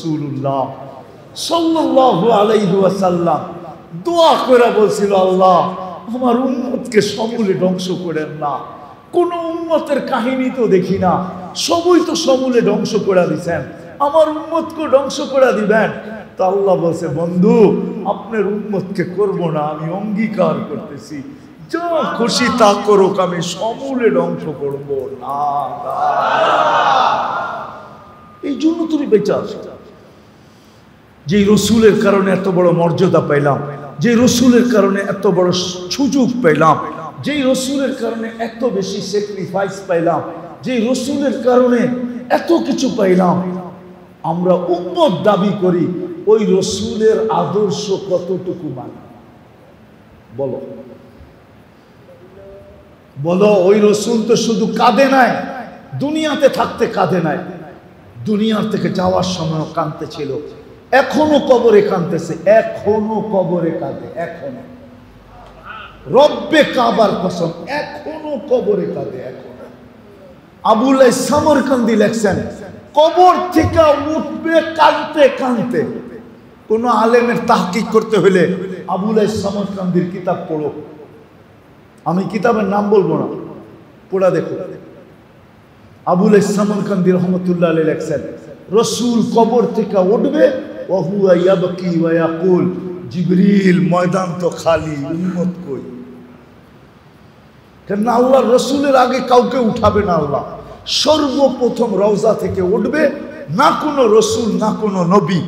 রাসূলুল্লাহ সাল্লাল্লাহু আলাইহি ওয়াসাল্লাম দোয়া করে বলছিল, আল্লাহ আমার উম্মতকে সমূলে ধ্বংস করেন না। কোন উম্মতের কাহিনী তো দেখি না, সবই তো সমূলে ধ্বংস করে দিছেন, আমার উম্মতকে ধ্বংস করে দিবেন। তো আল্লাহ বলছে, বন্ধু আপনার উম্মতকে করব না, আমি অঙ্গীকার করতেছি, যা খুশি তা করুক, আমি সমূলে ধ্বংস করব না। এই জন্য তুমি বেঁচে আছো। যে রসুলের কারণে এত বড় মর্যাদা পাইলাম, যে রসুলের কারণে এত বড় সুযোগ পাইলাম, যে রসুলের কারণে এত বেশি স্যাক্রিফাইস পাইলাম, যে রসুলের কারণে এত কিছু পাইলাম, আমরা উম্মত দাবি করি, ওই রসুলের আদর্শ কতটুকু মানি? বলো বলো। ওই রসুল তো শুধু কাঁদে নাই, দুনিয়াতে থাকতে কাঁদে নাই, দুনিয়ার থেকে যাওয়ার সময় কাঁদতে ছিল, এখনো কবরে কাঁদতেছে, এখনো কবরে কাঁদে, এখনো রব্বে কাবার কসম, এখনো কবরে কাঁদে, এখনো। আবুল সামরকান্দি লেখছেন, কবর থেকে উঠবে কাঁদতে কাঁদতে। কোন আলেমের তাহকিক করতে হলে আবুল সামরকান্দির কিতাব পড়ো, আমি কিতাবের নাম বলবো না, পড়া দেখো। আবুল সামরকান্দি রহমতুল্লাহ আলাইহি লেখছেন, রসুল কবর থেকে উঠবে, ওহুয়া ইয়াবকি ওয়া ইয়াকুল, জিবরিল ময়দান তো খালি, উম্মত কই? কেন আল্লাহর রসুলের আগে কাউকে উঠাবে না আল্লাহ। সর্বপ্রথম রওজা থেকে উঠবে, না কোনো রসুল, না কোনো নবী,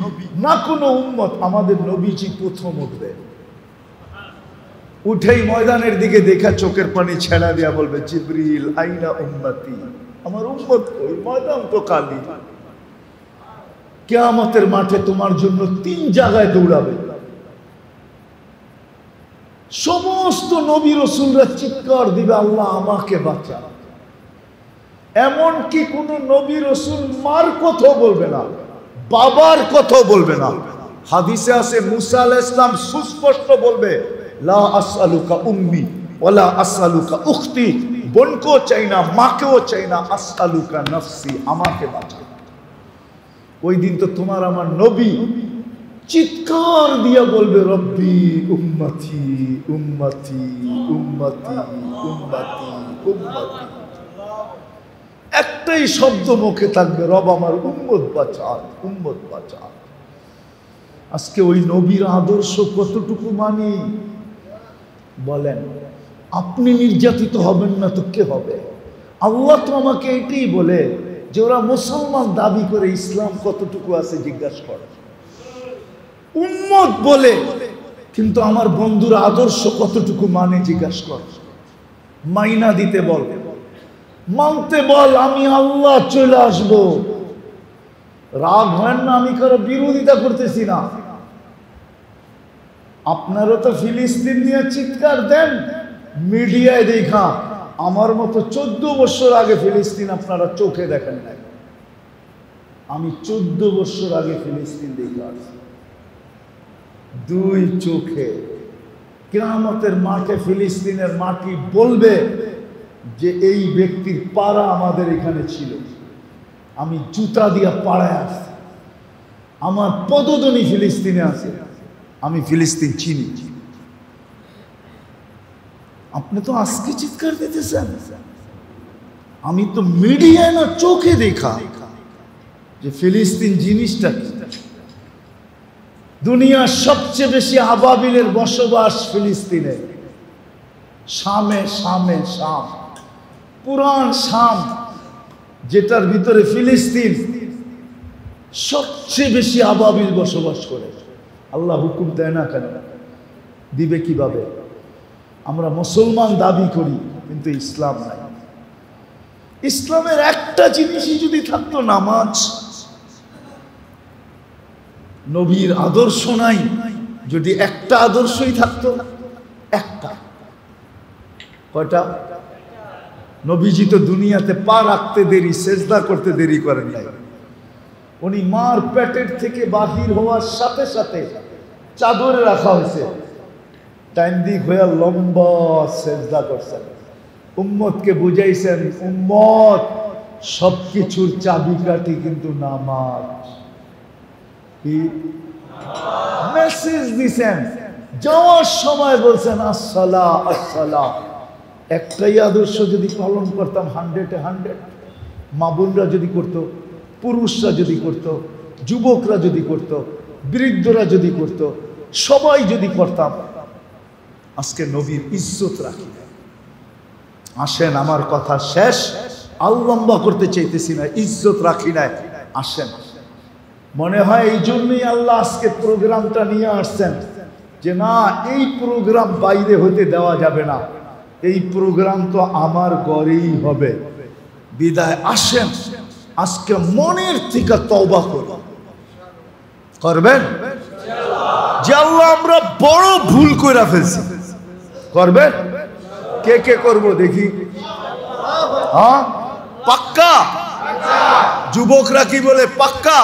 না কোনো উম্মত, আমাদের নবীজি প্রথম উঠবে। উঠেই ময়দানের দিকে দেখা চোখের পানি ছেড়া দিয়া বলবে, জিবরিল আইনা উম্মতি, আমার উম্মত কই? ময়দান তো খালি। কিয়ামতের মাঠে তোমার জন্য 3 জায়গায় দৌড়াবে। সমস্ত নবী রসুলরা চিৎকার দিবে, আল্লাহ আমাকে বাঁচা। এমনকি কোন নবী রসুল মার কথা বলবে না, বাবার কথা বলবে না। হাদিসে আছে মুসা আলাইহিস সালাম সুস্পষ্ট বলবে, লা আসআলুকা উম্মি ওয়ালা আসআলুকা উখতি, বোনকেও চাই না, মাকেও চাই না, আসআলুকা নফসি, আমাকে বাঁচা। ওই দিন তো তোমার আমার নবী চিৎকার দিয়া বলবে, রব্বি উম্মতি উম্মতি উম্মতি উম্মতি উম্মতি। একটাই শব্দ মুখে থাকবে, রব আমার উম্মত বাঁচান, উম্মত বাঁচান। আজকে ওই নবীর আদর্শ কতটুকু মানি বলেন? আপনি নির্যাতিত হবেন না তো কে হবে? আল্লাহ তো আমাকে এটাই বলে যে ওরা মুসলমান দাবি করে, ইসলাম কতটুকু আছে জিজ্ঞাসা করে। উম্মত বলে, কিন্তু আমার বন্ধুর আদর্শ কতটুকু মানে জিজ্ঞাসা কর। মাইনা দিতে বল, মানতে বল, আমি আল্লাহ চলে আসব। রাগ হয় না, আমি কারো বিরোধিতা করতেছি না। আপনারও তো ফিলিস্তিন নিয়ে চিৎকার দেন মিডিয়ায় দেখা, আমার মতো 14 বছর আগে ফিলিস্তিন আপনারা চোখে দেখেন নাই। আমি 14 বছর আগে ফিলিস্তিন দেখে আসছি, 2 চোখে। কিয়ামতের মাঠে ফিলিস্তিনের মাটি বলবে যে এই ব্যক্তির পাড়া আমাদের এখানে ছিল, আমি জুতা দিয়া পাড়ায় আসছি, আমার পদধ্বনি ফিলিস্তিনে আছে, আমি ফিলিস্তিন চিনি। আপনি তো আজকে চিৎকার দিতেছেন, আমি তো মিডিয়ায় না চোখে দেখা যে ফিলিস্তিন জিনিসটা কি। দুনিয়ার সবচেয়ে বেশি আবাবিলের বসবাস ফিলিস্তিনে, শামে, শামে, শাম, পুরান শাম, যেটার ভিতরে ফিলিস্তিন, সবচেয়ে বেশি আবাবিল বসবাস করে। আল্লাহ হুকুম দেয় না কেন? দিবে কিভাবে? আমরা মুসলমান দাবি করি, কিন্তু ইসলাম নাই। ইসলামের একটা জিনিসই যদি থাকতো, নামাজ, নবীর আদর্শ নাই, যদি একটা আদর্শই থাকতো, একটা, কয়টা? নবীজি তো দুনিয়াতে পা রাখতে দেরি, সেজদা করতে দেরি করেন নাই। উনি মার পেটের থেকে বাহির হওয়ার সাথে সাথে চাদরে রাখা হয়েছে, টাইম দিক হয়ে লম্বা সেজদা করছেন। উম্মতকে বুঝাইছেন, উম্মত সবকিছুর চাবিকাঠি কিন্তু নামাজ। কি মেসেজ দিছেন, যাওয়ার সময় বলছেন আসসালাহ আসসালাহ। একটাই আদর্শ যদি পালন করতাম 100-এ 100, মা বোনরা যদি করতো, পুরুষরা যদি করতো, যুবকরা যদি করতো, বৃদ্ধরা যদি করতো, সবাই যদি করতাম, আজকে নবীর ইজ্জত রাখি। আসেন, আমার কথা শেষ, লম্বা করতে চাইতেছি না, ইজ্জত রাখি নাই। আসেন, মনে হয় এই জন্যই আল্লাহ আজকে প্রোগ্রামটা নিয়ে আসছেন, যে না এই প্রোগ্রাম বাইরে হতে দেওয়া যাবে না, এই প্রোগ্রাম তো আমার ঘরেই হবে। বিদায় আসেন, আজকে মনের থেকে তওবা করবেন যে আল্লাহ আমরা বড় ভুল করে ফেলছি। করবেন? কে কে করবো দেখি? হ্যাঁ, পাক্কা? যুবকরা কি বলে? পাক্কা?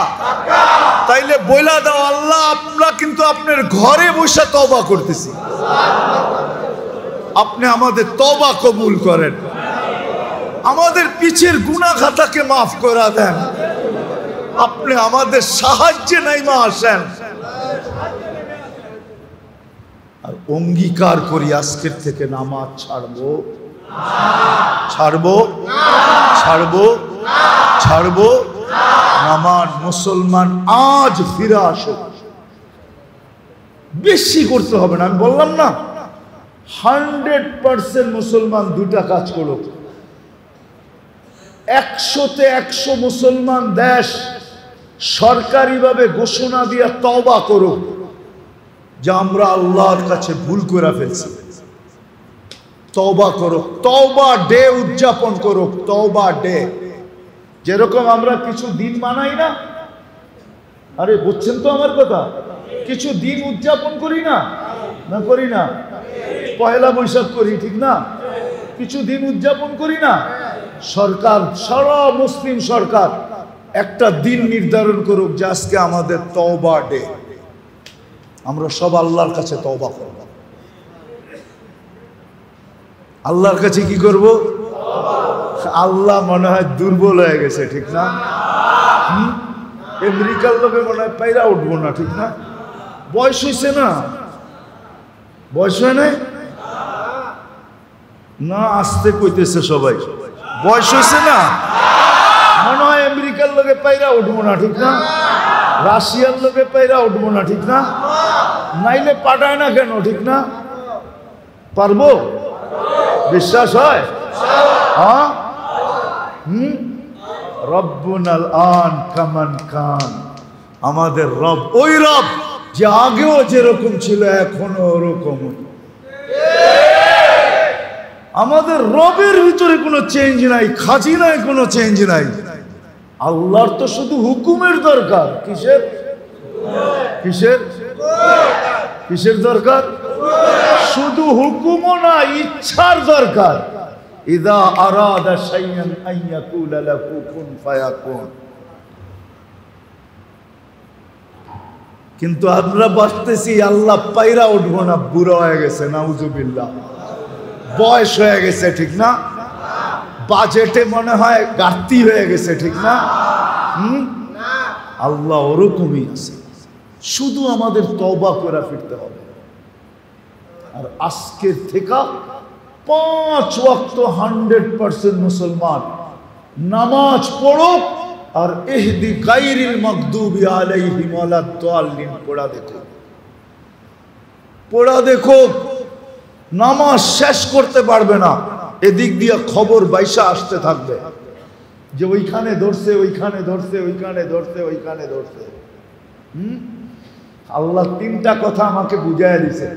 তাইলে বইলা দাও, আল্লাহ আমরা কিন্তু আপনার ঘরে বসে তওবা করতেছি, আপনি আমাদের তওবা কবুল করেন, আমাদের পিছের গুনাহ খাতাকে মাফ করে দেন, আপনি আমাদের সাহায্যে নাইমা আসেন। আর অঙ্গীকার করি আজকের থেকে নামাজ ছাড়বো, ছাড়বো, ছাড়বো, ছাড়বো। নামাজ মুসলমান আজ ফিরে আসো, বেশি করতে হবে না। আমি বললাম না 100% মুসলমান দুটা কাজ করো। 100-তে 100 মুসলমান দেশ সরকারিভাবে ঘোষণা দিয়া তওবা করো যে আমরা আল্লাহর কাছে ভুল করে ফেলছি। তওবা করো, তওবা ডে উদযাপন করো, তওবা ডে। যেরকম আমরা কিছু দিন মানাই না, আরে বুঝছেন তো আমার কথা, কিছু দিন উদযাপন করি না, না করি না? পয়লা বৈশাখ করি, ঠিক না? কিছু দিন উদযাপন করি না? সরকার, সারা মুসলিম সরকার একটা দিন নির্ধারণ করুক যে আজকে আমাদের তওবা ডে, আমরা সব আল্লাহর কাছে তওবা করব। আল্লাহর কাছে কি করব? আল্লাহ মনে হয় দুর্বল হয়ে গেছে, ঠিক না? আমেরিকার লোকে মনে হয় পাইরা উঠবো না, ঠিক না? বয়স হয়েছে না? বয়স হয় নাই না? আসতে কইতেছে সবাই, বয়স হয়েছে না? মনে হয় আমেরিকার লোকে পাইরা উঠবো না, ঠিক না? রাশিয়ার লোকে পাইরা উঠবো না, ঠিক না? নাইলে পাঠায় না কেন, ঠিক না? পারবো? বিশ্বাস হয়? হ্যাঁ। রব্বুনাল আন কামান কান, আমাদের রব ওই রব যে আগেও যেরকম ছিল এখনো ওরকম। আমাদের রবের ভিতরে কোনো চেঞ্জ নাই, খাজিনায় কোনো চেঞ্জ নাই। আল্লাহর তো শুধু হুকুমের দরকার। কিসের? কিসের? কিসের দরকার? শুধু হুকুমও না, ইচ্ছার দরকার। ইদা আরাদা শাইআন আন ইয়াকুলা লাহু কুন ফায়াকুন। কিন্তু আমরা বাঁচতেছি আল্লাহ পাইরা উঠবো না, বুড়া হয়ে গেছে, নাউজুবিল্লাহ, বয়স হয়ে গেছে, ঠিক না? বাজেটে মনে হয় ঘাটতি হয়ে গেছে, ঠিক না? আল্লাহ ওরকমই আছে, শুধু আমাদের তওবা করে ফিরতে হবে। আর আজকের থেকে 5 ওয়াক্ত 100% মুসলমান নামাজ পড়ো, আর ইহদি গায়রিল মাগদুবি আলাইহিম ওয়ালাদ-দাল্লিন পড়া দেখো, পড়া দেখো। নামাজ শেষ করতে পারবে না, এদিক দিয়ে খবর বাইসা আসতে থাকবে যে ওইখানে ধরছে, ওইখানে ধরছে, ওইখানে ধরছে, ওইখানে ধরছে। আল্লাহ 3টা কথা আমাকে বুঝাইয়া দিছে,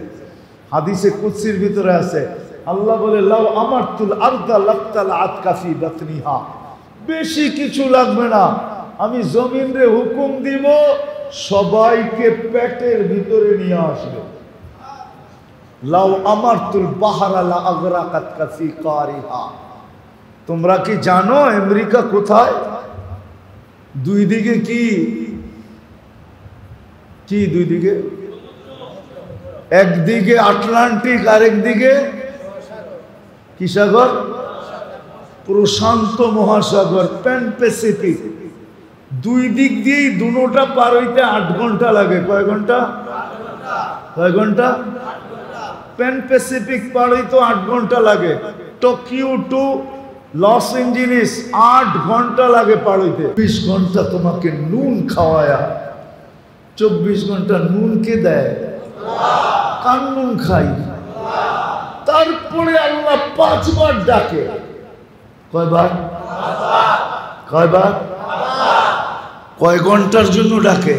হাদিসে কুদসির ভিতরে আছে। আল্লাহ বলে, লাউ আমারতুল আরদা লাক্তালাআত কাফি বাতনিহা, বেশি কিছু লাগবে না, আমি জমিন রে হুকুম দিব সবাইকে পেটের ভিতরে নিয়ে আসবে। লাউ আমারতুল বাহরা লা আগরাকাত কাফি কারিহা। তোমরা কি জানো আমেরিকা কোথায়? দুই দিকে কি কি? দুই দিকে, একদিকে আটলান্টিক, আরেকদিকে কি সাগর? প্রশান্ত মহাসাগর, প্যান প্যাসিফিক। দুই দিক দিয়েই দুটোটা পার হইতে 8 ঘন্টা লাগে। কয় ঘন্টা? কয় ঘন্টা? প্যান প্যাসিফিক পার হইতে 8 ঘন্টা লাগে। টোকিও টু লস এঞ্জেলিস 8 ঘন্টা লাগে পার হইতে। 24 ঘন্টা তোমাকে নুন খাওয়ায়া, 24 ঘন্টা নুন কে দেয়? কার নুন খাই? তারপরে আল্লাহ 5 বার ডাকে। কয়বার? কয়বার? কয় ঘন্টার জন্য ডাকে?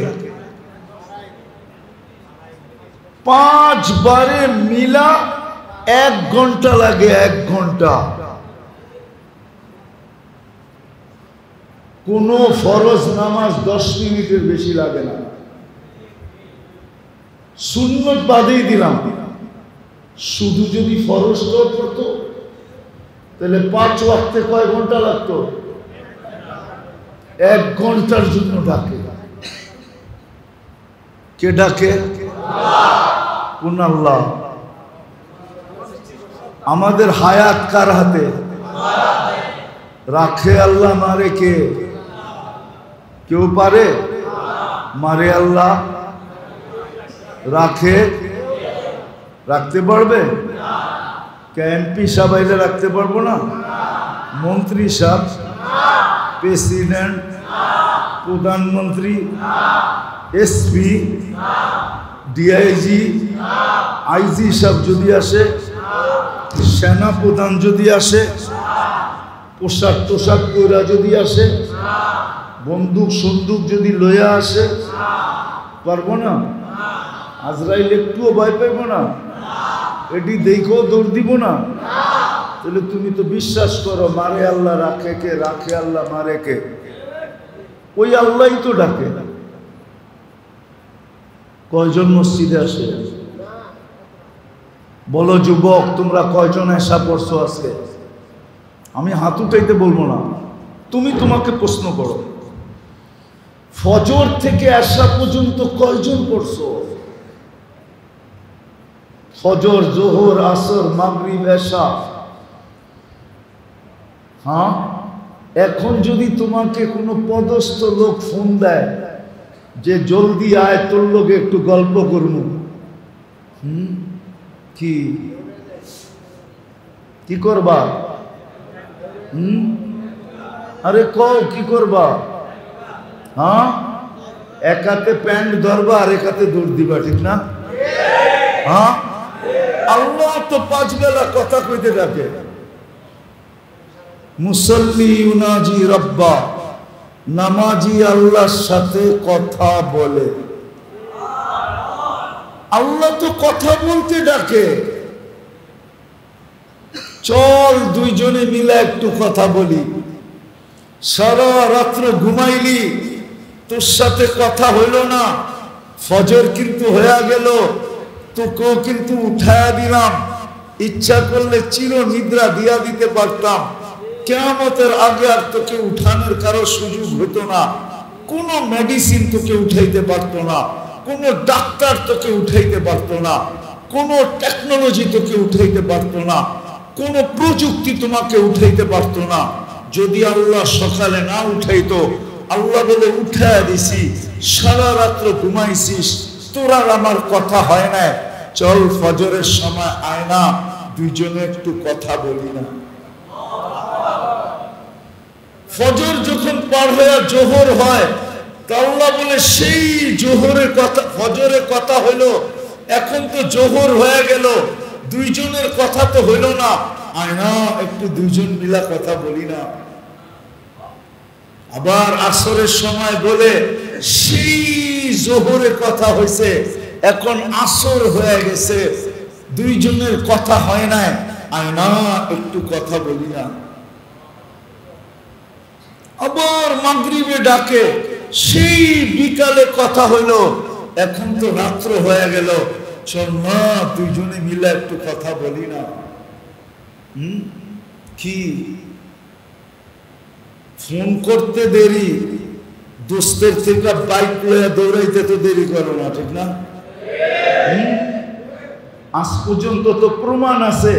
5 বারে মিলা 1 ঘন্টা লাগে। 1 ঘন্টা। কোন ফরজ নামাজ 10 মিনিটের বেশি লাগে না। সুন্নত বাদেই দিলাম, শুধু যদি ফরজটাও পড়তো তাহলে 5 ওয়াক্তে কয় ঘন্টা লাগতো? 1 ঘন্টার জন্য ডাকে। কে ডাকে? কোন আল্লাহ? আমাদের হায়াত কার হাতে? রাখে আল্লাহ, মারে কে? কেউ পারে? মারে আল্লাহ, রাখে রাখতে পারবে? এমপি সাহেব আইলে রাখতে পারবো না? মন্ত্রী সাহেব, প্রেসিডেন্ট, প্রধানমন্ত্রী, এসপি, ডিআইজি, আইজি সাহেব যদি আসে, সেনা প্রধান যদি আসে, পোশাক টোশাক কইরা যদি আসে, বন্দুক সন্দুক যদি লইয়া আসে, পারবো না? আজরাইল একটুও ভয় পাইব না? এটি দেখো দৌড় দিব না? তাহলে তুমি তো বিশ্বাস করো মারে আল্লাহ, রাখে কে? রাখে আল্লাহ, মারে কে? ওই আল্লাহই তো ডাকে। কয়জন মসজিদে আসে? বলো যুবক, তোমরা কয়জন এসা পড়ছো আজকে? আমি হাত উঠাইতে বলবো না, তুমি তোমাকে প্রশ্ন করো, ফজর থেকে আসা পর্যন্ত কয়জন পড়ছো? ফজর, জোহর, আসর, মাগরিব, এশা। হ্যাঁ, এখন যদি তোমাকে কোনো পদস্থ লোক ফোন দেয় যে জলদি আয়, তোর লোকে একটু গল্প করবো, কি কি করবা? আরে কও কি করবা? হ্যাঁ, এক হাতে প্যান্ট ধরবা আর এক হাতে দৌড় দিবা, ঠিক না? হ্যাঁ, আল্লাহ তো 5 বেলা কথা কইতে ডাকে। মুসল্লি ইউনাজি রব্বা, নামাজি আল্লাহর সাথে কথা বলে। আল্লাহ তো কথা বলতে ডাকে। চল দুইজনে মিলে একটু কথা বলি। সারা রাত্র ঘুমাইলি, তোর সাথে কথা হইল না, ফজর কিন্তু হয়ে গেল, তোকেও কিন্তু উঠায়া দিলাম। ইচ্ছা করলে চির নিদ্রা দিয়া দিতে পারতাম। কিয়ামতের আগে আর তোকে উঠানোর কারো সুযোগ হতো না। কোনো মেডিসিন তোকে উঠাইতে পারতো না, কোনো ডাক্তার তোকে উঠাইতে পারতো না, কোনো টেকনোলজি তোকে উঠাইতে পারতো না, কোনো প্রযুক্তি তোমাকে উঠাইতে পারতো না। যদি আল্লাহ সকালে না উঠাইতো, আল্লাহ বলে উঠায়া দিছি, সারা রাত্র ঘুমাইছিস, তোর আর আমার কথা হয় না, চল ফজরের সময় আয় না, দুইজনে একটু কথা বলি না। ফজর যখন পার হয়ে জোহর হয়, তা আল্লাহ বলে সেই জোহরের কথা, ফজরের কথা হইলো, এখন তো জোহর হয়ে গেল, দুইজনের কথা তো হইল না, আয় না একটু দুইজন মিলা কথা বলি না। আবার আসরের সময় বলে সেই জোহরের কথা হয়েছে, এখন আসর হয়ে গেছে, দুইজনের কথা হয় না, আয় না একটু কথা বলি না। আবার মাগরিবে ডাকে, সেই বিকালে কথা হইলো, এখন তো রাত্র হয়ে গেল, চল না দুইজনে মিলে একটু কথা বলি না। কি ফোন করতে দেরি, দোস্তের থেকে বাইক লয়ে দৌড়াইতে তো দেরি করো না, ঠিক না? আজ পর্যন্ত তো প্রমাণ আছে,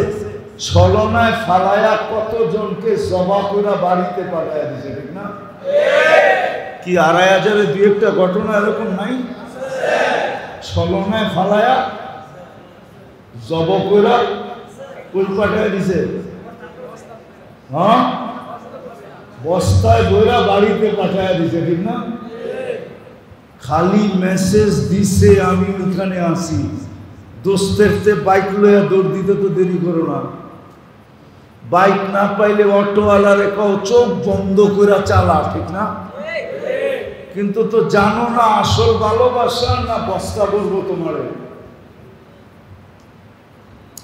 ছলনায় ফালায়া কতজনকে জবা করে বাড়িতে পাঠাইয়া দিছে, ঠিক না? কি 2500-এ দুই একটা ঘটনা এরকম নাই? ছলনায় ফালায়া জব কইরা কই পাঠায় দিছে, হ্যাঁ বস্তায় বইরা বাড়িতে পাঠায় দিছে, ঠিক না? খালি মেসেজ দিছে আমি ওখানে আসি, দোস্তের তে বাইক লইয়া দৌড় দিতে তো দেরি করো না। বাইক না পাইলে অটোওয়ালারে কও চোখ বন্ধ করে চালা, ঠিক না? কিন্তু তো জানো না আসল ভালোবাসা না বস্তা বলবো তোমারে।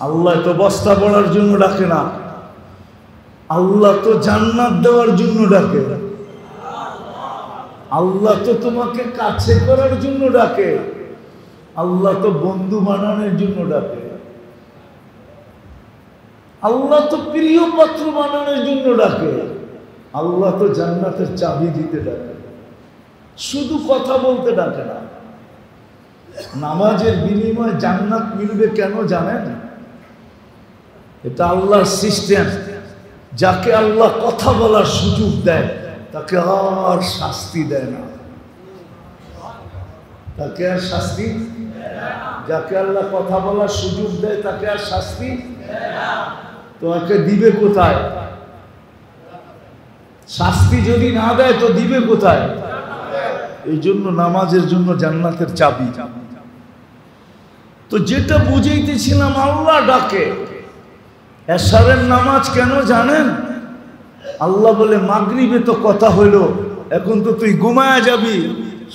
আল্লাহ তো বস্তা বলার জন্য ডাকে না, আল্লাহ তো জান্নাত দেওয়ার জন্য ডাকে, আল্লাহ তো তোমাকে কাছে করার জন্য ডাকে, আল্লাহ তো বন্ধু বানানোর জন্য ডাকে, আল্লাহ তো প্রিয় পাত্র বানানোর জন্য ডাকে, আল্লাহ তো জান্নাতের চাবি দিতে ডাকে, শুধু কথা বলতে ডাকে না। নামাজের বিনিময়ে জান্নাত মিলবে কেন জানেন? এটা আল্লাহর সিস্টেম। যাকে আল্লাহ কথা বলার সুযোগ দেয় তাকে আর শাস্তি দেয় না, তাকে আর শাস্তি, যাকে আল্লাহ কথা বলার সুযোগ দেয় তাকে আর শাস্তি তোমাকে দিবে কোথায়? শাস্তি যদি না দেয় তো দিবে কোথায়? এই জন্য নামাজের জন্য জান্নাতের চাবি। তো যেটা বুঝাইতেছিলাম, আল্লাহ ডাকে। এশারের নামাজ কেন জানেন? আল্লাহ বলে মাগরিবে তো কথা হইল, এখন তো তুই ঘুমায়া যাবি,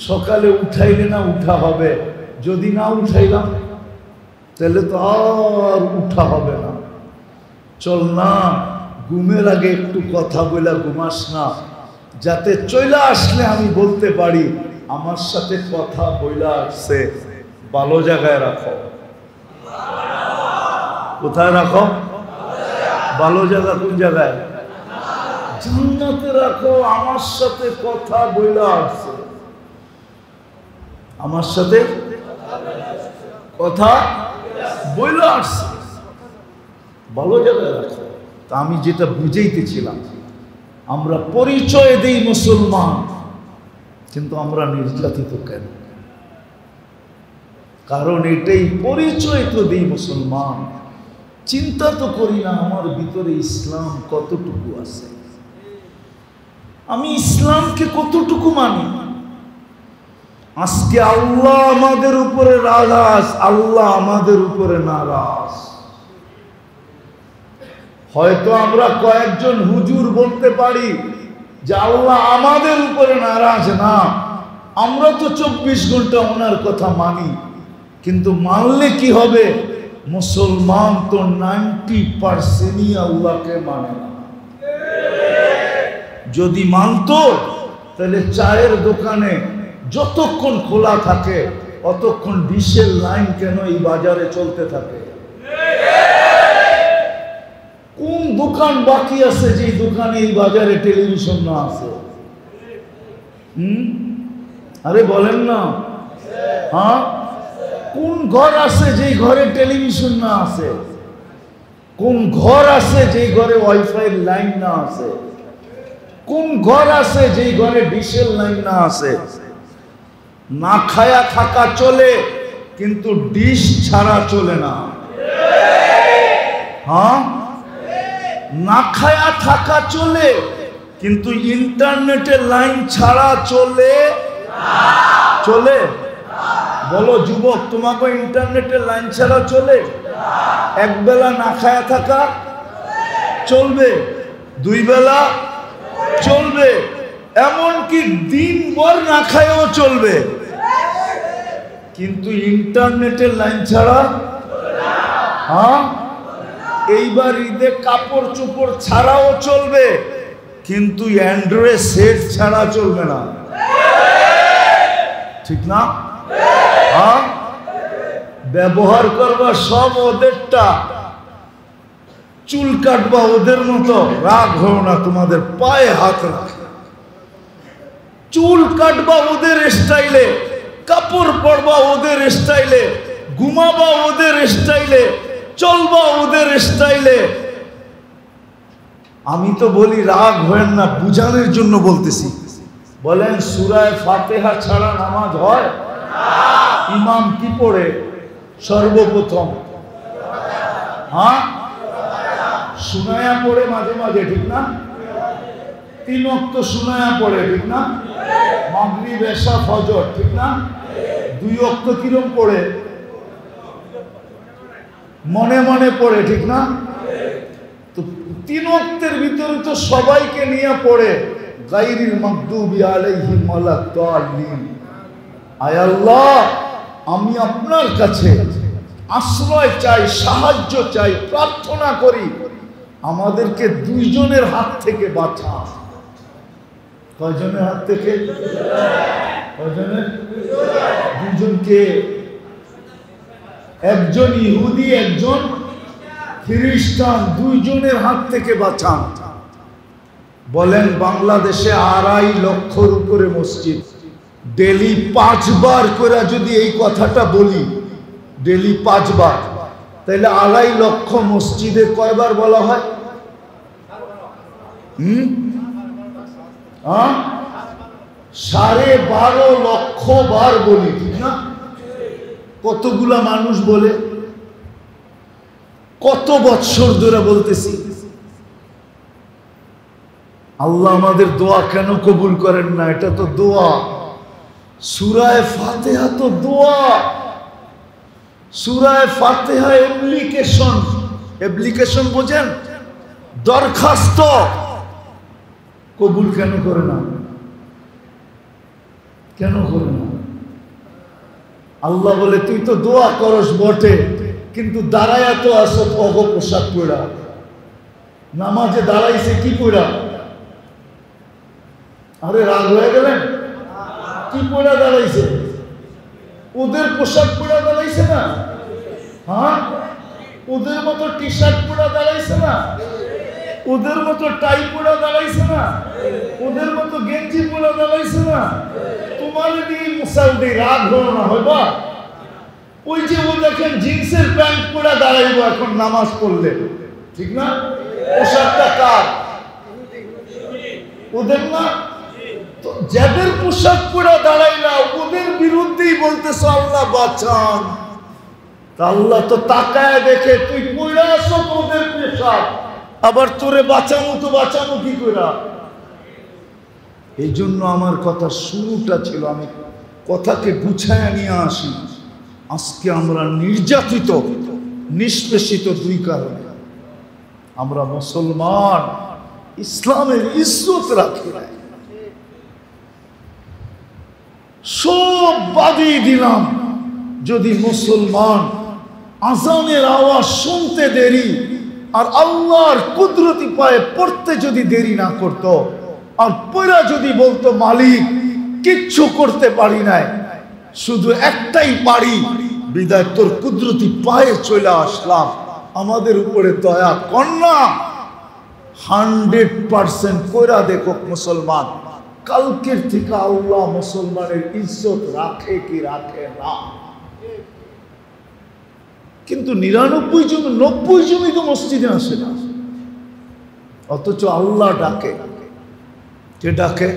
সকালে উঠাইলে না উঠা হবে, যদি না উঠাইলাম তাহলে তো আর উঠা হবে না। চল না ঘুমের আগে একটু কথা বলে ঘুমাস না, যাতে চইলা আসলে আমি বলতে পারি আমার সাথে কথা বইলা আসছে। ভালো জায়গায় রাখো। কোথায় রাখো? ভালো জায়গা কোন জায়গায়? জান্নাতে রাখো। আমার সাথে কথা বইলা আসছে, আমার সাথে কথা বইলা আসছে, ভালো জায়গায় রাখো। তা আমি যেটা বুঝাইতেছিলাম, আমরা পরিচয় দেই মুসলমান, কিন্তু আমরা নির্যাতিত কেন? কারণ এটাই পরিচয় তো দেই মুসলমান, চিন্তা তো করি না আমার ভিতরে ইসলাম কতটুকু আছে, আমি ইসলামকে কতটুকু মানি। আজকে আল্লাহ আমাদের উপরে নারাজ, আল্লাহ আমাদের উপরে নারাজ। হয়তো আমরা কয়েকজন হুজুর বলতে পারি যে আল্লাহ আমাদের উপরে নারাজ না, আমরা তো 24 ঘন্টা ওনার কথা মানি, কিন্তু মানলে কি হবে? মুসলমান তো 90% আল্লাহকে মানে না। যদি মানতো তাহলে চায়ের দোকানে যতক্ষণ খোলা থাকে অতক্ষণ ডিশের লাইন কেন এই বাজারে চলতে থাকে? কোন দোকান বাকি আছে যে দোকানে এই বাজারে টেলিভিশন না আছে? আরে বলেন না, হ্যাঁ? কোন ঘর আছে যে ঘরে টেলিভিশন না আছে? কোন ঘর আছে যে ঘরে ওয়াইফাই লাইন না আছে? কোন ঘর আছে যে ঘরে ডিশের লাইন না আছে? না খায়া থাকা চলে, কিন্তু ডিশ ছাড়া চলে না। হ্যাঁ, না খায়া থাকা চলে, কিন্তু ইন্টারনেটের লাইন ছাড়া চলে চলে? বলো যুবক, তোমাকে ইন্টারনেটের লাইন ছাড়া চলে? এক বেলা না খায়া থাকা চলবে, দুই বেলা চলবে, এমনকি দিনভর না খায়ও চলবে, কিন্তু ইন্টারনেটের লাইন ছাড়া? হ্যাঁ, এইবার ঈদে কাপড় চোপড় ছাড়াও চলবে, কিন্তু অ্যান্ড্রয়েড সেট ছাড়া চলবে না, ঠিক না? হ্যাঁ, ব্যবহার করবা সব ওদেরটা, চুল কাটবা ওদের মতো, রাগ হও না, তোমাদের পায়ে হাত রাখে, চুল কাটবা ওদের স্টাইলে, কাপড় পরবা ওদের স্টাইলে, ঘুমাবা ওদের স্টাইলে, চলবা ওদের স্টাইলে। আমি তো বলি রাগ হয় না, বুঝানোর জন্য বলতেছি। বলেন সূরা ফাতিহা ছাড়া নামাজ হয়? ইমাম কি পড়ে সর্বপ্রথম? হ্যাঁ, সুনায়া পড়ে মাঝে মাঝে, ঠিক না? 3 ওয়াক্ত সুনায়া পড়ে, ঠিক না? মাগরিব এশা ফজর, ঠিক না? 2 ওয়াক্ত কিরম পড়ে? মনে মনে পড়ে, ঠিক না? তো 3 ওয়াক্তের ভিতরে তো সবাইকে নিয়ে পড়ে গায়রিল মাগদুবি আলাইহিম ওয়ালাদ-দাল্লিন। আয় আল্লাহ, আমি আপনার কাছে আশ্রয় চাই, সাহায্য চাই, প্রার্থনা করি আমাদেরকে 2 জনের হাত থেকে বাঁচা। কয়জনের হাত থেকে? কয়জনের? 2 জনকে, একজন ইহুদি একজন খ্রিস্টান, 2 জনের হাত থেকে বাঁচান। বলেন বাংলাদেশে 2.5 লক্ষর উপরে মসজিদ, ডেলি 5 বার করে যদি এই কথাটা বলি, ডেলি 5 বার, তাহলে 2.5 লক্ষ মসজিদে কয়বার বলা হয়? 12.5 লক্ষ বার বলি, ঠিক না? কতগুলা মানুষ বলে, কত বৎসর ধরে বলতেছি। আল্লাহ আমাদের দোয়া কেন কবুল করেন না? এটা তো দোয়া। সূরা ফাতিহা তো দোয়া। সূরা ফাতিহা অ্যাপ্লিকেশন। অ্যাপ্লিকেশন বোঝেন? দরখাস্ত। কবুল কেন করে না? কেন করে না? আল্লাহ বলে তুই তো দোয়া করস বটে, কিন্তু দাঁড়ায়া তো আসো অগ পোশাক পড়া। নামাজে দাঁড়াইছে কি পড়া? আরে রাগ হয়ে গেলেন? কি পড়া দাঁড়াইছে? ওদের পোশাক পড়া দাঁড়াইছে না? হ্যাঁ, ওদের মতো টি শার্ট পড়া দাঁড়াইছে না? ওদের মতো টাই পড়া দাঁড়াইছে না? ওদের মতো গেঞ্জি পড়া দাঁড়াইছে না? তোমার নিয়ে মুসালদি রাগ হলো না হইবা? ওই যে ও দেখেন জিন্সের প্যান্ট পড়া দাঁড়াইব এখন নামাজ পড়লে, ঠিক না? পোশাকটা কার? ওদের না? তো যাদের পোশাক পড়া দাঁড়াইলা ওদের বিরুদ্ধেই বলতেছ আল্লাহ বাঁচান। তা আল্লাহ তো তাকায় দেখে তুই পড়া আসো তোদের পোশাক, আবার তোরে বাঁচানো তো বাঁচানো কি করে? এই জন্য আমার কথা শুরুটা ছিল, আমি কথাকে গুছায় নিয়ে আসি। আজকে আমরা নির্যাতিত, নিষ্পেষিত 2 কারণে। আমরা মুসলমান, ইসলামের ইজ্জত রাখি না। সব বাদই দিলাম, যদি মুসলমান আজানের আওয়াজ শুনতে দেরি আর আল্লাহর কুদরতি পায়ে পড়তে যদি দেরি না করত, আর পড়া যদি বলতো মালিক কিচ্ছু করতে পারি নাই, শুধু একটাই পারি, বিদায় তোর কুদরতি পায়ে চলে আসলাম, আমাদের উপরে দয়া কর না। 100% কইরা দেখো মুসলমান, কালকের থেকে আল্লাহ মুসলমানের ইজ্জত রাখে কি রাখে না। কিন্তু 99 জন 90 জনই তো মসজিদে আসে না, অথচ আল্লাহ ডাকে। কে ডাকে?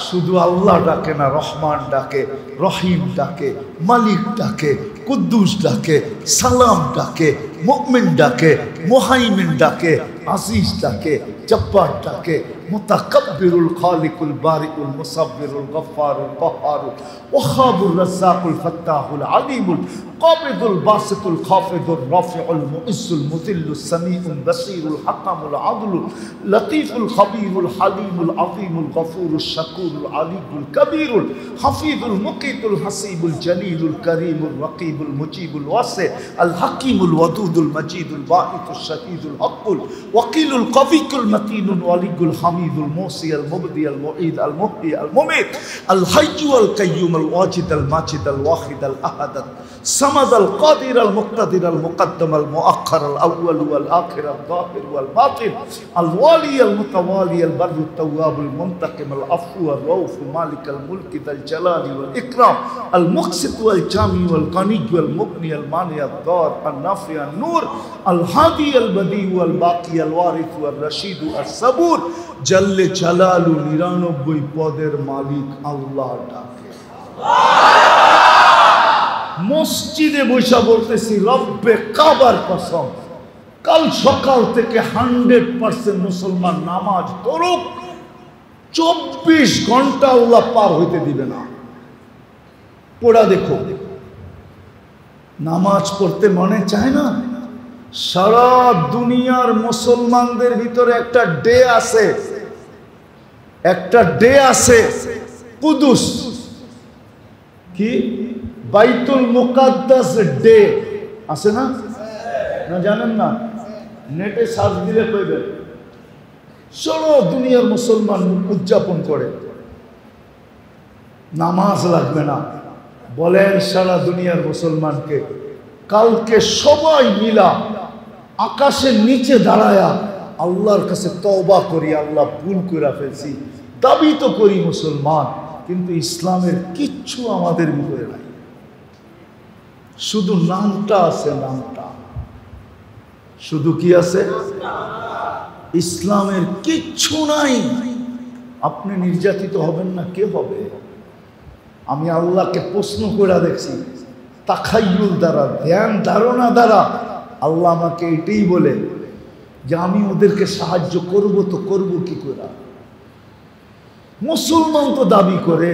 শুধু আল্লাহ ডাকে না, রহমান ডাকে, রহিম ডাকে, মালিক ডাকে, কুদ্দুস ডাকে, সালাম ডাকে, মুমিন ডাকে, মুহাইমিন ডাকে, আজিজ ডাকে, জব্বার ডাকে, মুতাকাব্বিরুল খালিকুল বারিকুল মুসাব্বিরুল গফফারুল কহ্হারুল ওয়াহাবুর রাজ্জাকুল ফাত্তাহুল আলিমুল কাবিদুল বাসিতুল খাফিদুর রাফিউল মুইজ্জুল মুযিল্লুস সামিউল বাসীরুল হাকামুল আদলুল লতীফুল খবীরুল হালিমুল আযীমুল গফুরুশ শাকুরুল আলিয়ুল কবীরুল হাফিজুল মুকিতুল হাসিবুল জলিলুল করিমুল রকিবুল মুজিবুল ওয়াসি আল হাকিমুল ওয়াদুদুল মজিদুল বাঈতুশ শাহীদুল হকুল ওয়াকিলুল কবিকুল মতিনুল ওয়ালিগুল হামিদুল মুসি আল মুবদি আল মুঈদ আল মুহয়ি আল মুমিত আল হাইয়্যু আল কাইয়্যুম আল ওয়াজিদ আল মাজিদ আল ওয়াহিদ আল আহাদ الصمد القادر المقتدر المقدم المؤخر الأول والآخر الظاهر والباطن الوالي المتوالي البر التواب المنتقم العفو الرؤوف مالك الملك ذا الجلال والإكرام المقسط والجامع والغني والمغني المانع الضار النافع النور الهادي البديع والباقي আল ওয়ারিসু আর রশিদু আর সাবুর, জাল্লে জালালু 99 পদের মালিক আল্লাহ ডাকে। মসজিদে বৈশা বলতেছি রব্বে কাবার কসম, কাল সকাল থেকে 100% মুসলমান নামাজ পড়ুক, 24 ঘন্টা আল্লাহ পার হইতে দিবে না। পড়া দেখো, নামাজ পড়তে মনে চায় না? সারা দুনিয়ার মুসলমানদের ভিতরে একটা ডে আছে, একটা ডে আছে কুদুস, কি বাইতুল মুকাদ্দাস ডে আছে না? না জানেন না? নেটে সার্চ দিলে পাইবেন। সারা দুনিয়ার মুসলমান উদযাপন করে, নামাজ লাগবে না। বলেন সারা দুনিয়ার মুসলমানকে কালকে সবাই মিলা আকাশের নিচে দাঁড়ায়া আল্লাহর কাছে তওবা করি, আল্লাহ ভুল করে ফেলছি, দাবি তো করি মুসলমান, কিন্তু ইসলামের কিচ্ছু আমাদের ভিতরে নাই, শুধু নামটা আছে, নামটা শুধু কি আছে, ইসলামের কিচ্ছু নাই। আপনি নির্যাতিত হবেন না, কে হবে? আমি আল্লাহকে প্রশ্ন করে দেখছি, তাখাইয়ুল দ্বারা, ধ্যান ধারণা দ্বারা আল্লাহ আমাকে এটাই বলে যে আমি ওদেরকে সাহায্য করব, তো করব কি করে? মুসলমান তো দাবি করে,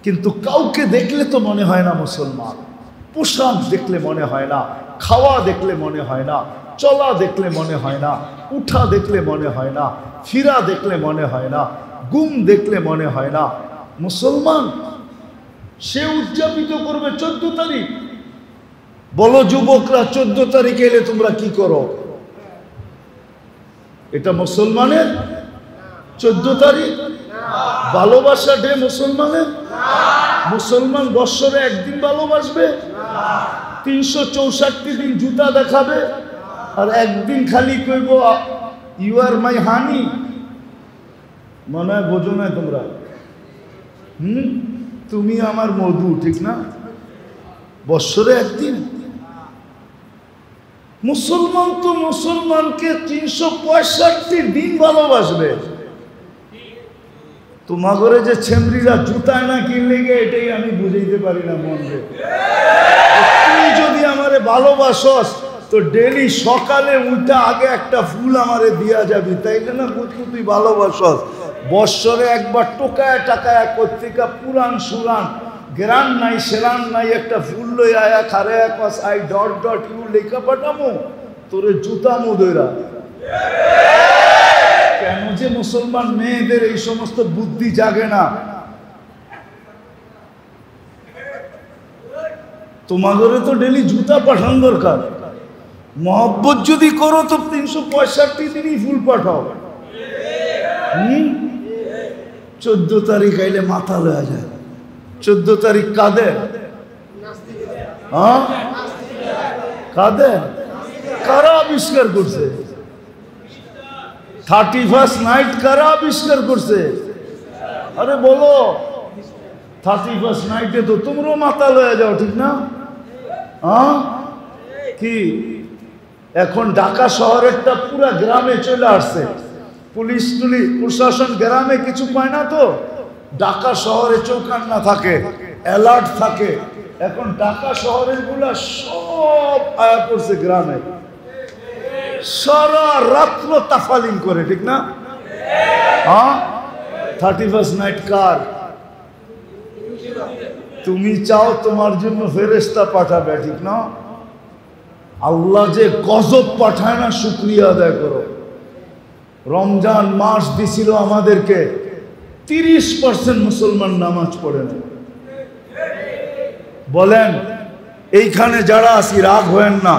কিন্তু কাউকে দেখলে তো মনে হয় না মুসলমান। পোশাক দেখলে মনে হয় না, খাওয়া দেখলে মনে হয় না, চলা দেখলে মনে হয় না, উঠা দেখলে মনে হয় না, ফিরা দেখলে মনে হয় না, গুম দেখলে মনে হয় না মুসলমান। সে উদযাপিত করবে 14 তারিখ। বলো যুবকরা, 14 তারিখ এলে তোমরা কি করো? এটা মুসলমানের 14 তারিখ ভালোবাসা ডে মুসলমানের? মুসলমান বৎসরে একদিন ভালোবাসবে, 364 দিন জুতা দেখাবে, আর একদিন খালি কইব ইউ আর মাই হানি। মনে হয় বোঝো না তোমরা? তুমি আমার মধু, ঠিক না? বৎসরে একদিন। মুসলমান তো মুসলমানকে 365 দিন ভালোবাসবে। তোমার ঘরে যে ছেমরিরা জুতায় না কিনলে গে, এটাই আমি বুঝাইতে পারি না মনরে। তুই যদি আমারে ভালোবাসস তো ডেলি সকালে উঠে আগে একটা ফুল আমারে দিয়া যাবি, তাইলে না বুঝবো তুই ভালোবাসস। বৎসরে একবার টোকায় টাকায় কর্তিকা পুরান সুরান গ্রান নাই সেরান নাই, একটা ফুল লই আয়া খারে কস আই ডট ডট ইউ লেখা পাঠামো তোরে জুতামো দইরা। কেন যে মুসলমান মেয়েদের এই সমস্ত বুদ্ধি জাগে না? তোমাদের তো ডেলি জুতা পাঠান দরকার। মহব্বত যদি করো তো 365 দিনই ফুল পাঠাও। 14 তারিখ আইলে মাথা লয়া যায়। 14 তারিখ কাদের? হ্যাঁ, কাদের? কারা আবিষ্কার করছে? 31st নাইট কারা আবিষ্কার করছে? আরে বলো, 31st নাইটে তো তোমরাও মাথা লয়ে যাও, ঠিক না? হ্যাঁ, কি এখন ঢাকা শহরেরটা পুরা গ্রামে চলে আসছে। পুলিশ প্রশাসন গ্রামে কিছু পায় না, তো ঢাকা শহরে চৌকান্না থাকে, অ্যালার্ট থাকে। এখন ঢাকা শহরের গুলা সব আয়া পড়ছে গ্রামে, সারা রাত্র তাফালিং করে, ঠিক না? হ্যাঁ, 31st নাইট কার? তুমি চাও তোমার জন্য ফেরেশতা পাঠাবে, ঠিক না? আল্লাহ যে গজব পাঠায় না, শুকরিয়া আদায় করো। রমজান মাস দিছিল আমাদেরকে, 30% মুসলমান নামাজ পড়ে না। বলেন এইখানে যারা আছি রাগ হয়েন না,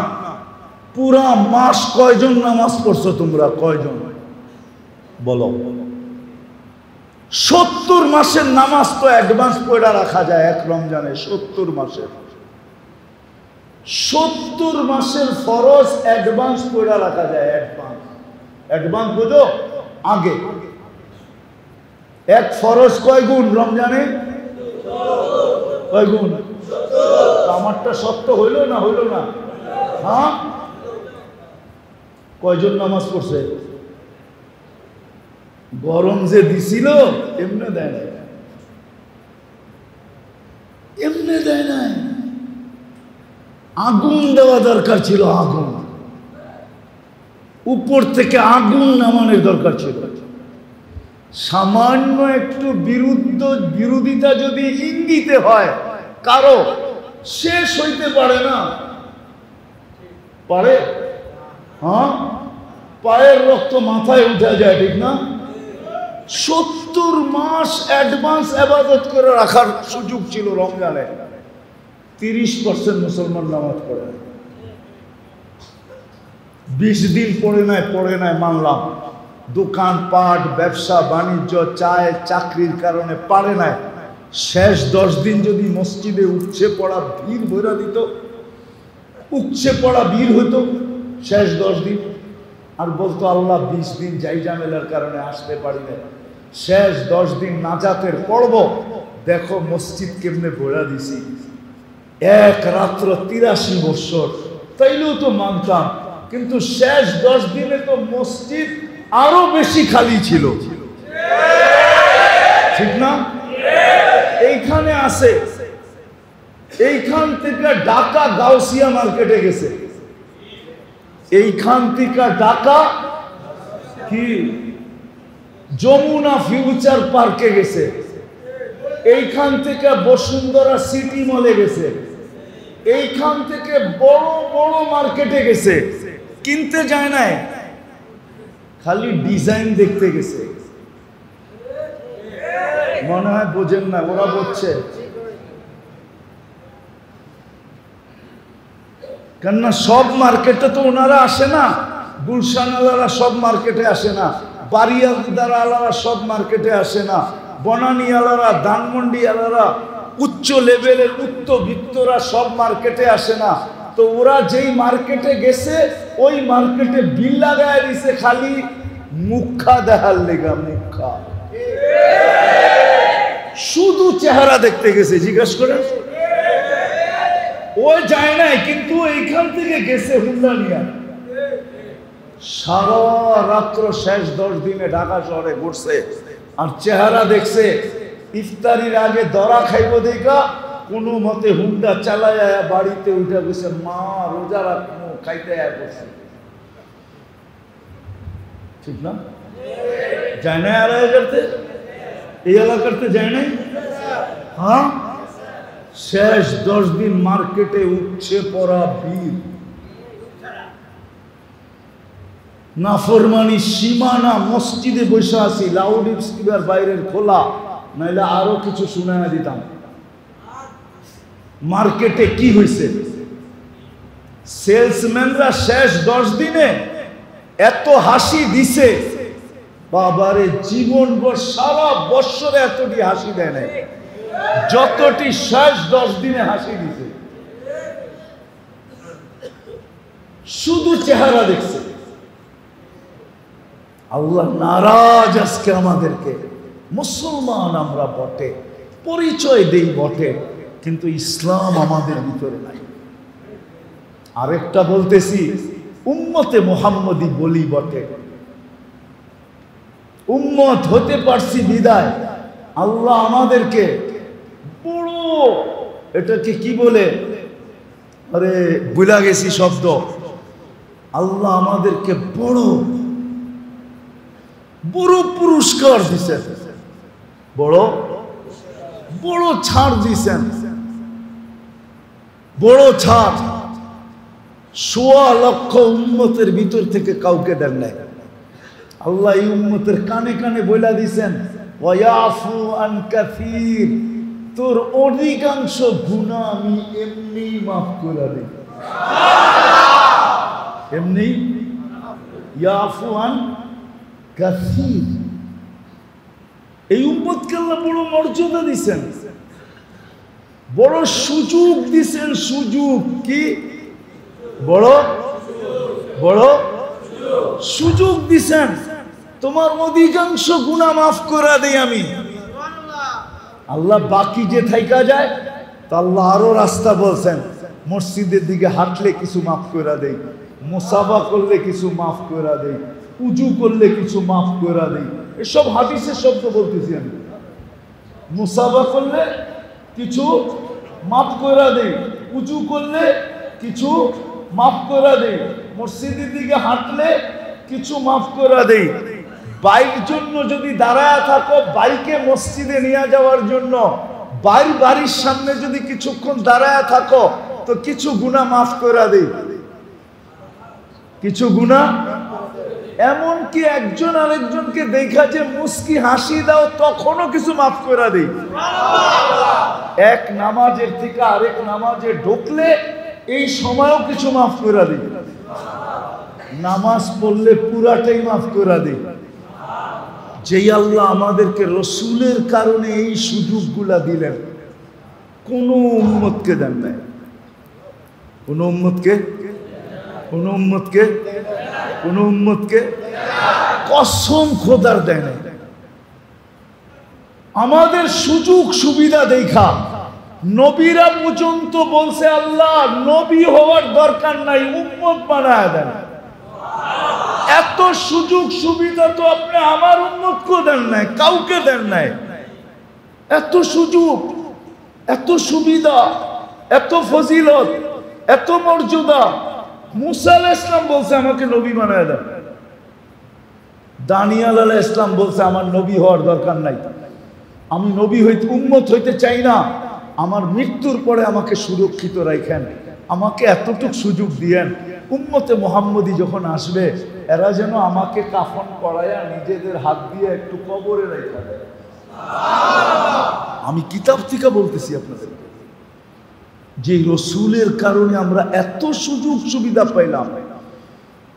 পুরা মাস কয়জন নামাজ পড়ছো তোমরা? কয়জন বলো? 70 মাসের নামাজ তো অ্যাডভান্স পড়া রাখা যায় এক রমজানে। 70 মাসের 70 মাসের ফরজ অ্যাডভান্স পড়া রাখা যায়। অ্যাডভান্স বুঝো? আগে এক ফরজ কয় গুণ রমজানে? কয় গুণ? আমারটা সত্য হইল না? হইল না? হ্যাঁ, কয়জন নামাজ পড়ছে? গরম যে দিছিল এমনি দেয় নাই, এমনি দেয় নাই, আগুন দেওয়া দরকার ছিল, আগুন উপর থেকে আগুন নামানোর দরকার ছিল। সামান্য একটু বিরোধিতা যদি ইঙ্গিতে হয় কারো, শেষ হইতে পারে না। পারে? হ্যাঁ, পায়ের রক্ত মাথায় উঠে যায়, ঠিক না? 70 মাস অ্যাডভান্স ইবাদত করে রাখার সুযোগ ছিল রমজানে। 30% মুসলমান নামাজ পড়ে, 20 দিন পড়ে নাই মানলাম, দোকানপাট, ব্যবসা বাণিজ্য, চায় চাকরির কারণে পারে নাই। শেষ 10 দিন যদি মসজিদে উপচে পড়া ভিড় ভরা দিত, উপচে পড়া ভিড় হইতো শেষ 10 দিন, আর বলতো আল্লাহ 20 দিন যাই ঝামেলার কারণে আসতে পারি না, শেষ 10 দিন নাজাতের পড়ব, দেখো মসজিদ কেমনে ভরা দিছি। এক রাত্র 83 বছর, তাইলেও তো মানতাম, কিন্তু শেষ 10 দিনে তো মসজিদ আরো বেশি খালি ছিল, ঠিক না? এইখানে আছে, এইখান থেকে ঢাকা গাউসিয়া মার্কেটে গেছে, এইখান থেকে ঢাকা কি যমুনা ফিউচার পার্কে গেছে, এইখান থেকে বসুন্ধরা সিটি মলে গেছে, এইখান থেকে বড় বড় মার্কেটে গেছে, কিনতে যায় নাই, খালি ডিজাইন দেখতে গেছে। মনে হয় বোঝেন না, ওরা বলছে কেননা সব মার্কেটে তো ওনারা আসে না, গুলশান আলারা সব মার্কেটে আসে না, বাড়িয়াদার আলারা সব মার্কেটে আসে না, বনানী আলারা, ধানমন্ডি আলারা, উচ্চ লেভেলের উচ্চবিত্তরা সব মার্কেটে আসে না। তো ওরা যেই মার্কেটে গেছে ওই মার্কেটে বিল লাগায় দিছে খালি মুখা দেখার লেগা, মুখা, শুধু চেহারা দেখতে গেছে। জিজ্ঞেস করেন, ও যায় নাই, কিন্তু এইখান থেকে গেছে হুন্ডা নিয়া, সারা রাত্র শেষ 10 দিনে ঢাকা শহরে ঘুরছে, আর চেহারা দেখছে। ইফতারির আগে দরা খাইব দেখা কোনো মতে হুন্ডা চালায় বাড়িতে উঠে গেছে, মা রোজা রাখবো, খাইতে বসে, ঠিক না? যায় না আড়াই করতে, এই এলাকাতে যায় নাই। হ্যাঁ, শেষ 10 দিন মার্কেটে উঠছে পড়া ভিড়, নাফরমানি সীমানা। মসজিদে বসে আছি, লাউড স্পিকার বাইরের খোলা, নাইলে আরো কিছু শুনাইয়া দিতাম। মার্কেটে কি হয়েছে, সেলসম্যানরা শেষ 10 দিনে এত হাসি দিছে, বাবারে জীবন সারা বৎসরে এতটি হাসি দেয় নাই যতটি শেষ 10 দিনে হাসি দিছে। শুধু চেহারা দেখছে। আল্লাহ নারাজ আজকে আমাদেরকে। মুসলমান আমরা বটে, পরিচয় দেই বটে, কিন্তু ইসলাম আমাদের ভিতরে নাই। আরেকটা বলতেছি, উম্মতে মুহাম্মদী বলি বটে, উম্মত হতে পারছি বিদায় আল্লাহ আমাদেরকে বড়, এটাকে কি বলে, আরে ভুলা গেছি শব্দ, আল্লাহ আমাদেরকে বড় বড় পুরস্কার দিছেন, বড় বড় ছাড় দিছেন, বড় ছাড়। 1.25 লক্ষ উম্মতের ভিতর থেকে কাউকে দেন নাই। আল্লাহ এই উম্মতের কানে কানে বইলা দিছেন, ওয়ায়াফু আন কাসীর, তোর অধিকাংশ গুনাহ আমি এমনি মাফ করে দেই, এমনি। ইয়াফু আন কাসীর, এই উম্মতকে আল্লাহ বড় মর্যাদা দিছেন, বড় সুযোগ দিছেন। সুযোগ কি? বড় বড় সুযোগ দিছেন, তোমার অধিকাংশ গুনাহ মাফ করে দেই আমি। আল্লাহ বাকি যে থাইকা যায় তা আল্লাহ আরো রাস্তা বলছেন, মসজিদের দিকে হাঁটলে কিছু মাফ করে দেই, মুসাফা করলে কিছু মাফ করে দেই, উজু করলে কিছু মাফ করে দেই। এসব হাদিসের শব্দ বলতেছি আমি। মুসাফা করলে কিছু মাফ করে দেই, উজু করলে কিছু মাফ করে দেই, মসজিদের দিকে হাঁটলে কিছু মাফ করে দেই। বাইক জন্য যদি দাঁড়ায় থাকো, বাইকে মসজিদে নিয়ে যাওয়ার জন্য বাড়ির সামনে যদি কিছুক্ষণ দাঁড়ায় থাকো, তো কিছু গুনাহ মাফ করে দেই, কিছু গুনাহ। এমনকি একজন আরেকজনকে দেখা যে মুস্কি হাসি দাও, তখনও কিছু মাফ করে দেই। এক নামাজের থেকে আরেক নামাজে ঢুকলে এই সময়ও কিছু মাফ করে দিই। নামাজ পড়লে পুরাটাই মাফ করে দিই। যেই আল্লাহ আমাদেরকে রসুলের কারণে এই সুযোগগুলা দিলেন, কোন উম্মতকে দেন নাই, কোন উম্মতকে, কোন উম্মতকে, কোন উম্মতকে কসম খোদার দেয় নাই। আমাদের সুযোগ সুবিধা দেখা নবীরা পর্যন্ত বলছে, আল্লাহ নবী হওয়ার দরকার নাই, উম্মত বানায় দেন। এত সুযোগ সুবিধা তো আপনি আমার উম্মতকে দেন নাই, কাউকে দেন নাই। এত সুযোগ, এত সুবিধা, এত ফজিলত, এত মর্যাদা। মুসা আলাইহিস সালাম বলছে আমাকে নবী বানায় দেন। দানিয়েল আলাইহিস সালাম বলছে আমার নবী হওয়ার দরকার নাই, আমি নবী হইতে, উম্মত হইতে চাই না, আমার মৃত্যুর পরে আমাকে সুরক্ষিত রাখেন, আমাকে এতটুক সুযোগ দিয়েন, উম্মতে মুহাম্মদী যখন আসবে এরা যেন আমাকে কাফন পরায়া নিজেদের হাত দিয়ে একটু কবরে রেখে দেয়। আমি কিতাব থেকে বলতেছি আপনাদের, যে রসুলের কারণে আমরা এত সুযোগ সুবিধা পাইলাম।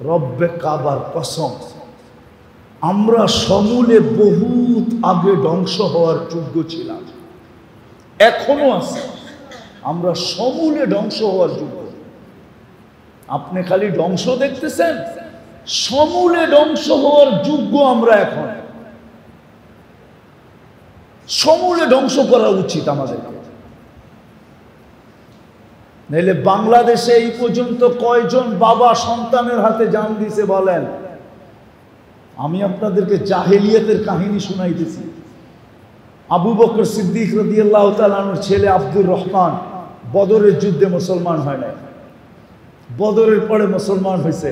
রব্বে কাবার কসম, আমরা সমূলে বহুত আগে ধ্বংস হওয়ার যোগ্য ছিলাম, এখনো আছে। আমরা সমূলে ধ্বংস হওয়ার যোগ্য। আপনি খালি ধ্বংস দেখতেছেন, সমূলে ধ্বংস হওয়ার যোগ্য আমরা এখন। সমূলে ধ্বংস করা উচিত আমাদের। নাইলে বাংলাদেশে এই পর্যন্ত কয়জন বাবা সন্তানের হাতে জান দিছে বলেন? আমি আপনাদেরকে জাহেলিয়াতের কাহিনী শুনাইতেছি। আবু বকর সিদ্দিক রাদিয়াল্লাহু তাআলা আনহুর ছেলে আব্দুর রহমান বদরের যুদ্ধে মুসলমান হয় নাই, বদরের পরে মুসলমান হয়েছে।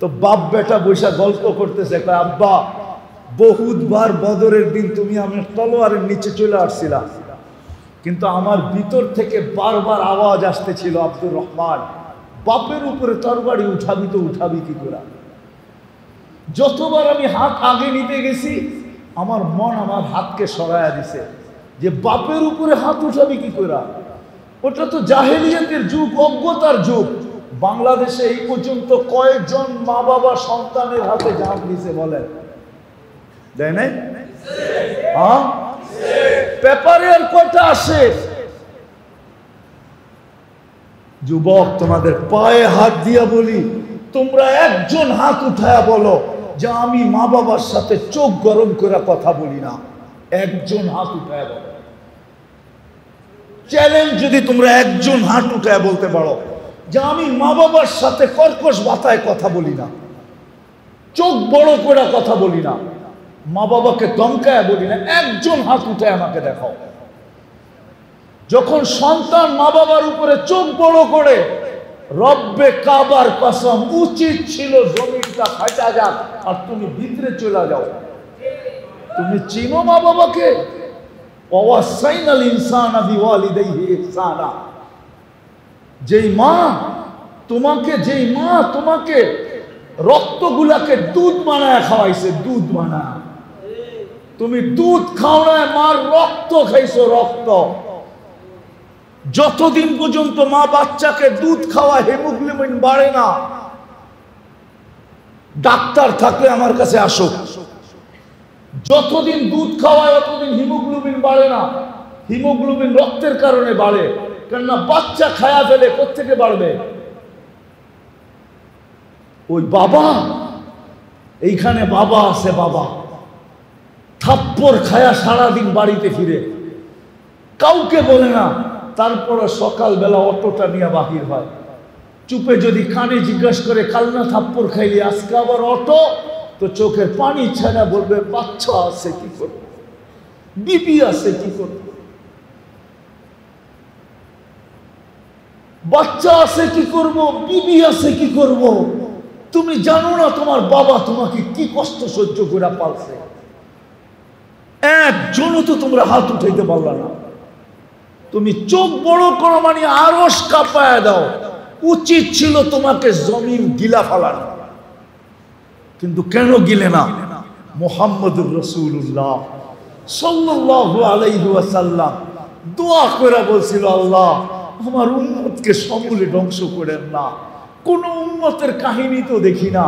তো বাপ বেটা বৈশা গল্প করতেছে, আব্বা বহুতবার বদরের দিন তুমি আমার তলোয়ারের নিচে চলে আসছিলা, কিন্তু আমার ভিতর থেকে বারবার আওয়াজ আসতেছিল, আব্দুর রহমান বাপের উপরে তরবারি উঠাবি তো উঠাবি কি করে? যতবার আমি হাত আগে নিতে গেছি আমার মন আমার হাতকে সরাইয়া দিছে, যে বাপের উপরে হাত উঠাবি কি করে? ওটা তো জাহেলিয়াতের যুগ, অজ্ঞতার যুগ। বাংলাদেশে এই পর্যন্ত কয়েকজন মা বাবা সন্তানের হাতে জান দিছে বলেন? দেয় নাই? হ্যাঁ, পেপারে আর কয়টা আসে? যুবক, তোমাদের পায়ে হাত দিয়া বলি, তোমরা একজন হাত উঠায়া বলো যে আমি মা বাবার সাথে চোখ গরম করে কথা বলি না। একজন হাত উঠায়া বলো। চ্যালেঞ্জ, যদি তোমরা একজন হাত উঠায়া বলতে পারো যে আমি মা বাবার সাথে কর্কশ ভাষায় কথা বলি না, চোখ বড় করে কথা বলি না, মা বাবাকে ধমকায় বলি না, একজন হাত উঠায় আমাকে দেখাও। যখন সন্তান মা বাবার উপরে চোখ বড় করে, রব্বে কাবার কসম উচিত ছিল জমিনটা ফাটা যাক আর তুমি ভিতরে চলে যাও। তুমি চিনো মা বাবাকে? ওয়াসাইনাল ইনসানা বিওয়ালিদাইহি ইহসানা। যেই মা তোমাকে রক্তগুলাকে দুধ বানায় খাওয়াইছে, দুধ বানায়, তুমি দুধ খাও না, মার রক্ত খাইছো, রক্ত। যতদিন পর্যন্ত মা বাচ্চাকে দুধ খাওয়া হিমোগ্লোবিন বাড়ে না, ডাক্তার থাকলে আমার কাছে আসো, যতদিন দুধ খাওয়ায় ততদিন হিমোগ্লোবিন বাড়ে না। হিমোগ্লোবিন রক্তের কারণে বাড়ে, কেননা বাচ্চা খায়া ফেলে, কোত্থেকে বাড়বে? ওই বাবা, এইখানে বাবা আছে, বাবা থাপ্পড় খায়া সারাদিন বাড়িতে ফিরে, কাউকে বলে না, তারপরে সকালবেলা অটোটা নিয়ে বাহির হয়, চুপে যদি কানে জিজ্ঞাসা করে কাল না থাপ্পড় খাইলি আজকে আবার অটো, তো চোখের পানি ছাড়া বলবে বাচ্চা আছে কি করবো, বিবি আছে কি করবো, বাচ্চা আছে কি করব, বিবি আছে কি করব। তুমি জানো না তোমার বাবা তোমাকে কি কষ্ট সহ্য করে পালছে। একজনও তো তোমরা হাত উঠাইতে পারলা না। তুমি চোখ বড় করো মানে আরশ কাঁপায় দাও। উচিত ছিল তোমাকে জমিন গিলা ফেলানো, কিন্তু কেন গিলে না? মুহাম্মদুর রাসূলুল্লাহ সাল্লাল্লাহু আলাইহি ওয়াসাল্লাম দোয়া করে বলছিল, আল্লাহ আমার উম্মতকে সমূলে ধ্বংস করেন না। কোন উম্মতের কাহিনী তো দেখি না,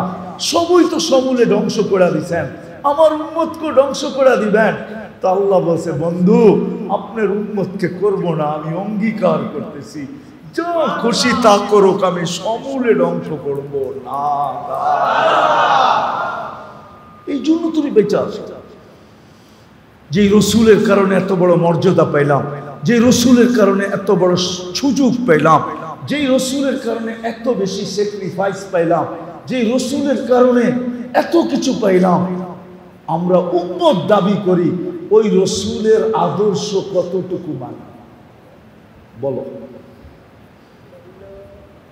সবই তো সমূলে ধ্বংস করে দিচ্ছেন, আমার উম্মতকে ধ্বংস করে দিবেন। তো আল্লাহ বলছে, বন্ধু আপনার উম্মতকে করব না, আমি অঙ্গীকার করতেছি, যা খুশি তা করুক, আমি সমূলে ধ্বংস করব না। এই জন্য তুমি বেঁচে আছো। যে রসুলের কারণে এত বড় মর্যাদা পাইলাম, যে রসুলের কারণে এত বড় সুযোগ পাইলাম, যে রসুলের কারণে এত বেশি স্যাক্রিফাইস পাইলাম, যে রসুলের কারণে এত কিছু পাইলাম, আমরা উম্মত দাবি করি, ওই রসুলের আদর্শ কতটুকু মানি? বলো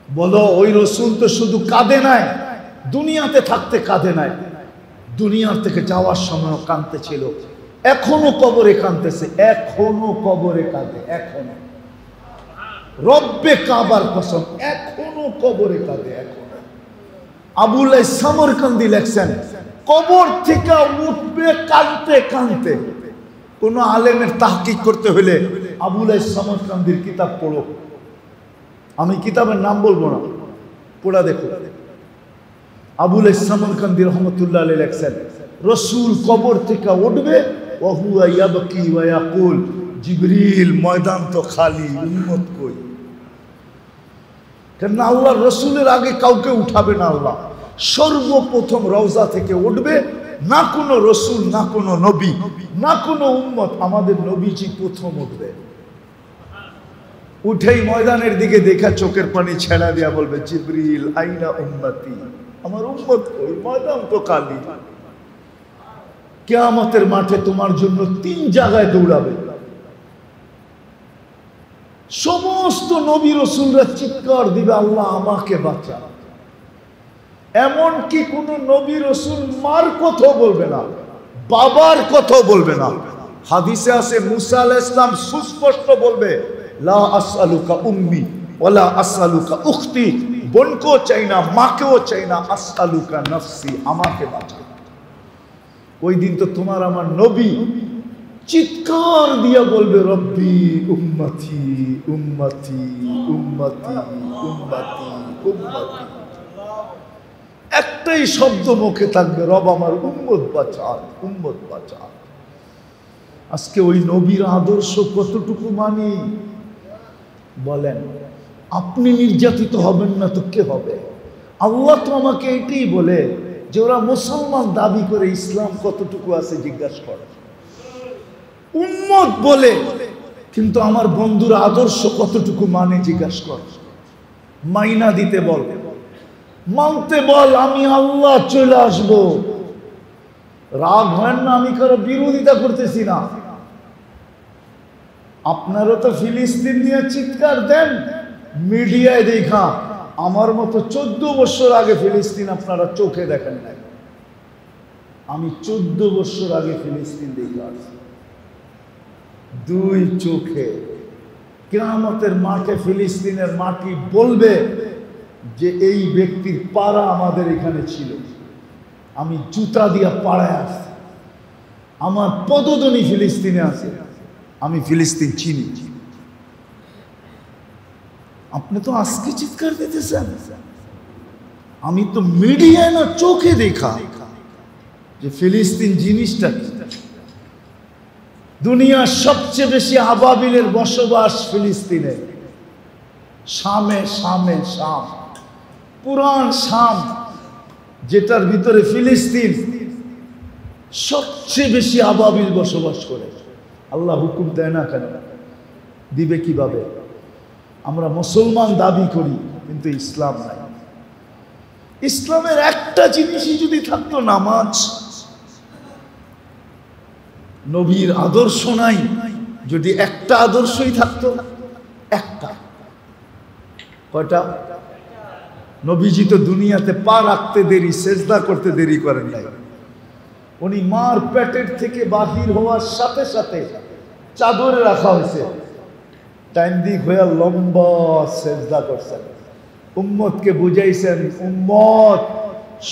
বলো। ওই রসুল তো শুধু কাঁদে নাই, দুনিয়াতে থাকতে কাঁদে নাই, দুনিয়ার থেকে যাওয়ার সময় কাঁদতে ছিল, এখনো কবরে কাঁদতেছে, এখনো কবরে কাঁদে, এখনো রব্বে কাবার কসম, এখনো কবরে কাঁদে, এখনো। আবুল সামরকান্দি লেখছেন, কবর থেকে উঠবে কাঁদতে কাঁদতে। কোন আলেমের তাহকিক করতে হলে আবুল সামরকান্দির কিতাব পড়ো। আমি কিতাবের নাম বলবো না, পড়া দেখো। আবুল সামরকান্দি রহমতুল্লাহ আলাইহি লেখছেন, রসুল কবর থেকে উঠবে, ওয়া হুয়া ইয়াবকি ওয়া ইয়াকুল, জিবরিল ময়দান তো খালি, উম্মত কই? কেন আল্লাহ রসুলের আগে কাউকে উঠাবে না। আল্লাহ সর্বপ্রথম রওজা থেকে উঠবে, না কোনো রসুল, না কোনো নবী, না কোনো উম্মত, আমাদের নবীজি প্রথম উঠবে। উঠেই ময়দানের দিকে দেখা চোখের পানি ছেড়া দিয়া বলবে, জিবরিল আইনা উম্মতি, আমার উম্মত কই? ময়দান তো খালি। কিয়ামতের মাঠে তোমার জন্য 3 জায়গায় দৌড়াবে। সমস্ত নবী রসুলরা চিৎকার দিবে, আল্লাহ আমাকে বাঁচা। এমনকি কোন নবী রসুল মার কথা বলবে না, বাবার কথা বলবে না। হাদিসে আছে মুসা আলাইহিস সালাম সুস্পষ্ট বলবে, লা আসআলুকা উম্মি ওয়ালা আসআলুকা উখতি, বোনকেও চাই না, মাকেও চাই না, আসআলুকা নফসি, আমাকে বাঁচা। ওই দিন তো তোমার আমার নবী চিৎকার দিয়া বলবে, রব্বি উম্মতি উম্মতি উম্মতি উম্মতি উম্মতি। একটাই শব্দ মুখে থাকবে, রব আমার উম্মত বাঁচান, উম্মত বাঁচান। আজকে ওই নবীর আদর্শ কতটুকু মানি বলেন? আপনি নির্যাতিত হবেন না তো কে হবে? আল্লাহ তো আমাকে এটাই বলে যে ওরা মুসলমান দাবি করে, ইসলাম কতটুকু আছে জিজ্ঞাসা করে। উম্মত বলে, কিন্তু আমার বন্ধুর আদর্শ কতটুকু মানে জিজ্ঞাসা কর। মাইনা দিতে বল, মানতে বল, আমি আল্লাহ চলে আসব। রাগ হয় না, আমি কারো বিরোধিতা করতেছি না। আপনারও তো ফিলিস্তিন নিয়ে চিৎকার দেন, মিডিয়ায় দেখা। আমার মতো 14 বছর আগে ফিলিস্তিন আপনারা চোখে দেখেন নাই। আমি 14 বছর আগে ফিলিস্তিন দেখে আসছি, 2 চোখে। কিয়ামতের মাঠে ফিলিস্তিনের মাটি বলবে যে এই ব্যক্তির পাড়া আমাদের এখানে ছিল, আমি জুতা দিয়া পাড়ায় আসছি, আমার পদধ্বনি ফিলিস্তিনে আছে, আমি ফিলিস্তিন চিনি। আপনি তো আজকে চিৎকার দিতেছেন, আমি তো মিডিয়ায় না চোখে দেখা যে ফিলিস্তিন জিনিসটা কি। দুনিয়ার সবচেয়ে বেশি আবাবিলের বসবাস ফিলিস্তিনে, শামে, শামে, শাম, পুরান শাম, যেটার ভিতরে ফিলিস্তিন, সবচেয়ে বেশি আবাবিল বসবাস করে। আল্লাহ হুকুম দেয় না কেন? দিবে কিভাবে? আমরা মুসলমান দাবি করি, কিন্তু ইসলাম নাই। ইসলামের একটা জিনিসই যদি থাকতো নামাজ, নবীর আদর্শ নাই, যদি একটা আদর্শই থাকতো, একটা, কয়টা? নবীজি তো দুনিয়াতে পা রাখতে দেরি, সেজদা করতে দেরি করেন নাই। উনি মার পেটের থেকে বাহির হওয়ার সাথে সাথে চাদরে রাখা হয়েছে, টাইম দিক হয়ে লম্বা সেজদা করছেন, উম্মতকে বুঝাইছেন, উম্মত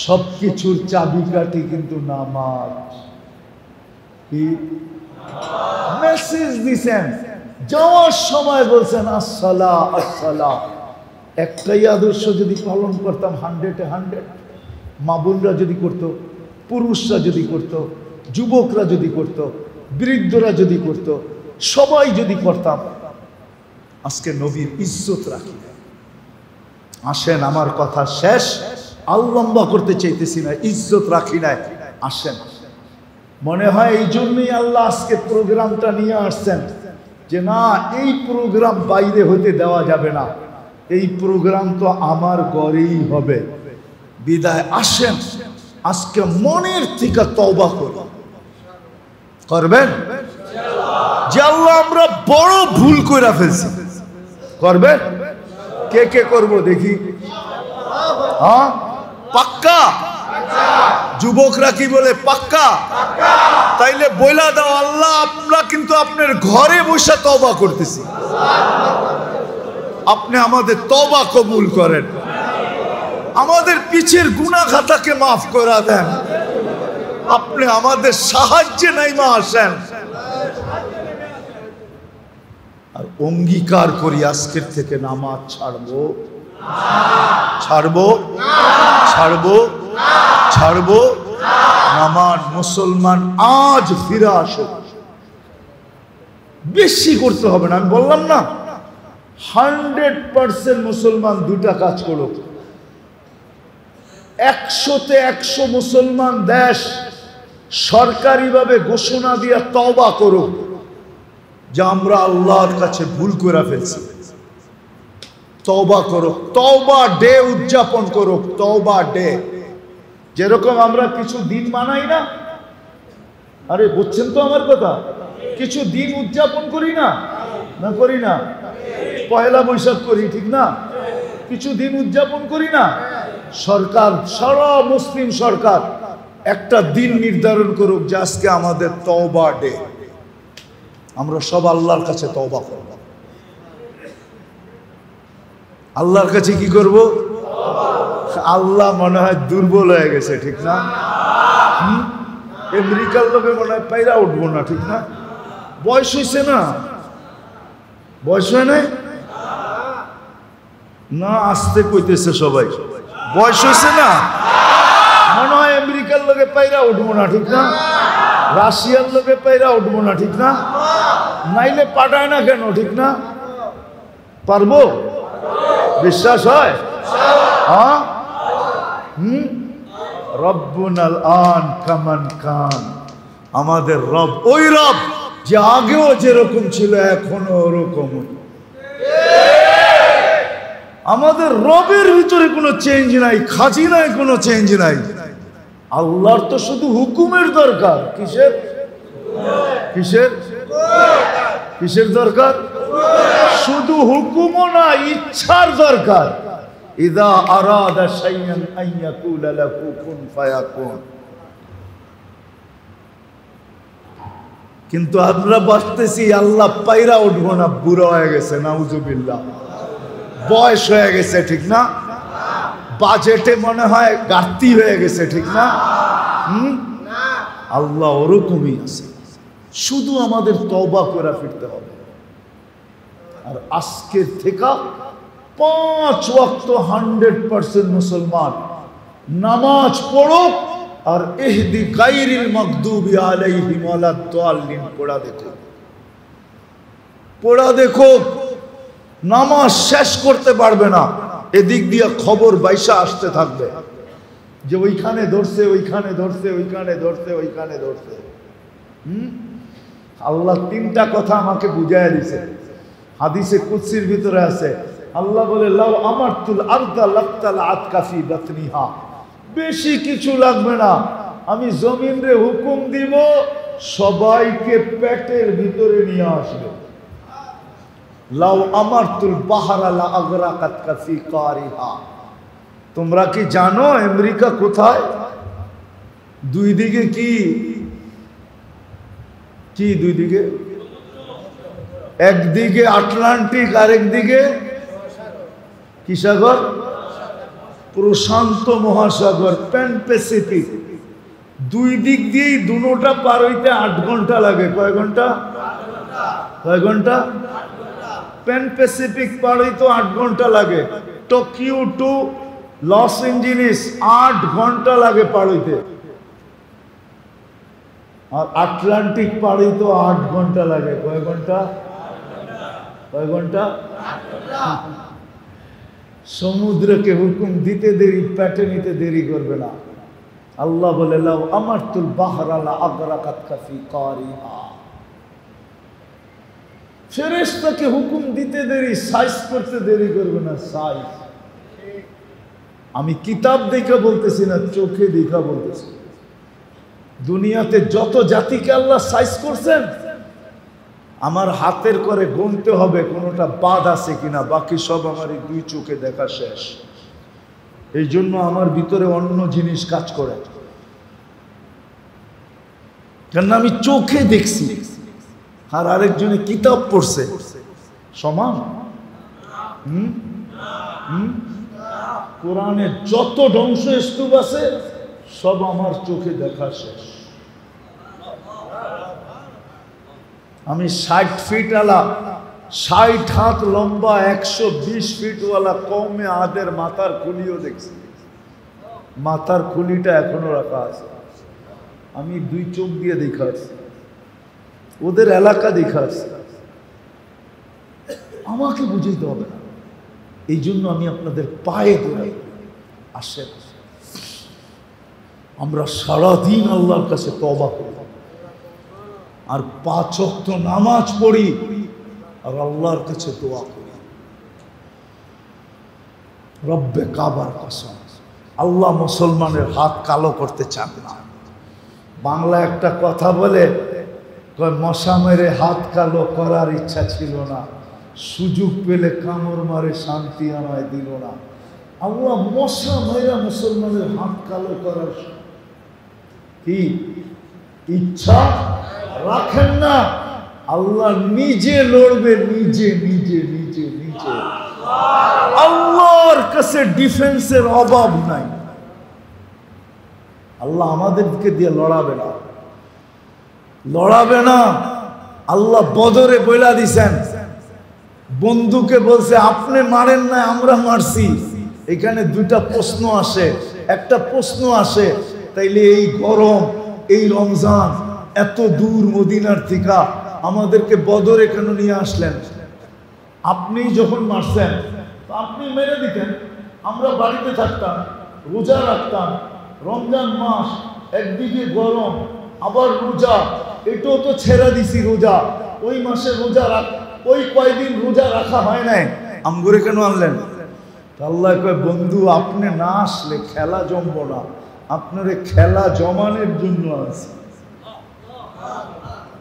সবকিছুর চাবিকাঠি কিন্তু নামাজ। কি মেসেজ দিছেন, যাওয়ার সময় বলছেন আসসালা আসসালা। একটাই আদর্শ যদি পালন করতাম 100-এ 100, মা বোনরা যদি করত, পুরুষরা যদি করত, যুবকরা যদি করত, বৃদ্ধরা যদি করত, সবাই যদি করতাম, আজকে নবীর ইজ্জত রাখি। আসেন, আমার কথা শেষ, লম্বা করতে চাইতেছি না, ইজ্জত রাখি নাই। আসেন, মনে হয় এই জন্যই আল্লাহ আজকে প্রোগ্রামটা নিয়ে আসছেন, যে না, এই প্রোগ্রাম বাইরে হতে দেওয়া যাবে না, এই প্রোগ্রাম তো আমার ঘরেই হবে। বিদায় আসেন, আজকে মনের থেকে তওবা করবেন যে আল্লাহ আমরা বড় ভুল করে ফেলছি। করবেন? কে কে করব দেখি? হ্যাঁ, পাক্কা? যুবকরা কি বলে? পাক্কা? তাইলে বইলা দাও, আল্লাহ আমরা কিন্তু আপনার ঘরে বসে তওবা করতেছি, আপনি আমাদের তওবা কবুল করেন, আমাদের পিছের গুনাহ খাতাকে মাফ করে দেন, আপনি আমাদের সাহায্যে নাইমা আসেন। আর অঙ্গীকার করি আজকের থেকে নামাজ ছাড়বো, ছাড়বো, ছাড়বো, ছাড়বো। নামাজ মুসলমান আজ ফিরে আসুক। বেশি করতে হবে না, আমি বললাম না 100% মুসলমান দুটা কাজ করুক। 100-তে 100 মুসলমান দেশ সরকারিভাবে ঘোষণা দিয়ে তওবা করুক যে আমরা আল্লাহর কাছে ভুল করে ফেলছি। তওবা করুক, তওবা ডে উদযাপন করুক, তওবা ডে। যেরকম আমরা কিছু দিন মানাই না, আরে বুঝছেন তো আমার কথা, কিছু দিন উদযাপন করি না, না করি না? পয়লা বৈশাখ করি, ঠিক না? কিছু দিন উদযাপন করি না? সরকার, সারা মুসলিম সরকার একটা দিন নির্ধারণ করুক যে আজকে আমাদের তওবা ডে, আমরা সব আল্লাহর কাছে তওবা করব। আল্লাহর কাছে কি করব? আল্লাহ মনে হয় দুর্বল হয়ে গেছে, ঠিক না? আমেরিকার লোকে মনে হয় পাইরা উঠবো না, ঠিক না? বয়স হয়েছে না? বয়স হয় নাই না? আসতে কইতেছে সবাই, বয়স হয়েছে না? মনে হয় আমেরিকার লোকে পাইরা উঠবো না, ঠিক না? রাশিয়ার লোকে পাইরা উঠবো না, ঠিক না? নাইলে পাঠায় না কেন, ঠিক না? পারবো? বিশ্বাস হয়? হ্যাঁ। রব্বুনাল আন কামান কান, আমাদের রব ওই রব যে আগেও যেরকম ছিল এখনো ওরকম। আমাদের রবের ভিতরে কোনো চেঞ্জ নাই, খাজিনায় কোনো চেঞ্জ নাই। আল্লাহর তো শুধু হুকুমের দরকার। কিসের? কিসের? কিসের দরকার? শুধু হুকুমও না, ইচ্ছার দরকার। ইদা আরাদা শাইআন আন ইয়াকুলা লাহু কুন ফায়াকুন। কিন্তু আমরা বাঁচতেছি আল্লাহ পাইরা উঠবো না, বুড়া হয়ে গেছে, নাউজুবিল্লাহ, বয়স হয়ে গেছে, ঠিক না? বাজেটে মনে হয় ঘাটতি হয়ে গেছে, ঠিক না? আল্লাহ ওরকমই আছে, শুধু আমাদের তওবা করে ফিরতে হবে। আর আজকের থেকে 5 ওয়াক্ত 100% মুসলমান নামাজ পড়ো, আর ইহদি গায়রিল মাগদুবি আলাইহিম ওয়ালাদ-দাল্লিন পড়া দেখো, পড়া দেখো। নামাজ শেষ করতে পারবে না, এদিক দিয়ে খবর বাইসা আসতে থাকবে যে ওইখানে ধরছে, ওইখানে ধরছে, ওইখানে ধরছে, ওইখানে ধরছে। আল্লাহ 3টা কথা আমাকে বুঝাইয়া দিছে, হাদিসে কুদসির ভিতরে আছে, আল্লাহ বলে লাউ আমারতুল আরদা লাক্তাল আতকাফি বাতনিহা, বেশি কিছু লাগবে না, আমি জমিনে হুকুম দিব সবাইকে পেটের ভিতরে নিয়ে আসবে। লাউ আমারতুল বাহরা লা আগরাকাতকা ফি কারিহা। তোমরা কি জানো আমেরিকা কোথায়? দুই দিকে কি কি দুই দিকে? একদিকে আটলান্টিক, আরেকদিকে কি সাগর? প্রশান্ত মহাসাগর, প্যান প্যাসিফিক। দুই দিক দিয়েই দুটোটা পার হইতে 8 ঘন্টা লাগে। কয় ঘন্টা? কয় ঘন্টা? প্যান প্যাসিফিক পার হইতে 8 ঘন্টা লাগে। টোকিও টু লস এঞ্জেলিস 8 ঘন্টা লাগে পার হইতে। আর আটলান্টিক পার হইতে 8 ঘন্টা লাগে। কয় ঘন্টা? কয় ঘন্টা? সমুদ্রকে হুকুম দিতে দেরি, পেটে নিতে দেরি করবে না। আল্লাহ বলে লাউ আমারতুল বাহরা লা আগরাকাতকা ফি কারিহা। ফেরেশতাকে হুকুম দিতে দেরি, সাইজ করতে দেরি করবে না। সাইজ আমি কিতাব দেখে বলতেছি না, চোখে দেখা বলতেছি। দুনিয়াতে যত জাতিকে আল্লাহ সাইজ করছেন, আমার হাতের করে গুনতে হবে কোনোটা বাদ আছে কিনা, বাকি সব আমার এই 2 চোখে দেখা শেষ। এই জন্য আমার ভিতরে অন্য জিনিস কাজ করে, কেন আমি চোখে দেখছি আর আরেকজনে কিতাব পড়ছে। সমান? কোরআনের যত ধ্বংস স্তূপ আছে সব আমার চোখে দেখা শেষ। আমি 60 ফিট আলা, 60 হাত লম্বা, 120 ফিট ওয়ালা কওমে আদের মাথার খুলিও দেখছি। মাথার খুলিটা এখনো রাখা আছে। আমি 2 চোখ দিয়ে দেখা আছি, ওদের এলাকা দেখা আছে। আমাকে বুঝাইতে হবে না। এই জন্য আমি আপনাদের পায়ে ধরে আসেন, আমরা সারাদিন আল্লাহর কাছে তওবা করি আর 5 ওয়াক্ত নামাজ পড়ি আর আল্লাহর কাছে দোয়া করি। রব্বে কাবার কসম, আল্লাহ মুসলমানের হাত কালো করতে চান না। বাংলা একটা কথা বলে, মশা মেরে হাত কালো করার ইচ্ছা ছিল না, সুযোগ পেলে কামড় মারে শান্তি আমায় দিল না। আল্লাহ মশা মেরে মুসলমানের হাত কালো করার কি ইচ্ছা রাখেন না। আল্লাহ নিজে লড়বে, নিজে নিজে নিজে নিজে। আল্লাহর কাছে ডিফেন্সের অভাব নাই। আল্লাহ আমাদেরকে দিয়ে লড়াবে না, লড়াবে না। আল্লাহ বদরে বইলা দিছেন, বন্ধুকে বলছে আপনি মারেন না, আমরা মারছি। এখানে 2টা প্রশ্ন আসে। একটা প্রশ্ন আসে, তাইলে এই গরম, এই রমজান, এত দূর মদিনার থেকে আমাদেরকে বদরে কেন নিয়ে আসলেন? আপনি যখন মারছেন আপনি মেরে দিতেন, আমরা বাড়িতে থাকতাম, রোজা রাখতাম। রমজান মাস, একদিকে গরম আবার রোজা, এটাও তো ছেড়ে দিছি রোজা। ওই মাসে রোজা ওই কয়দিন রোজা রাখা হয় নাই, আমগরে কেন আনলেন? আল্লাহ কয় বন্ধু আপনি না আসলে খেলা জমবো না, আপনারে খেলা জমানোর জন্য আছে।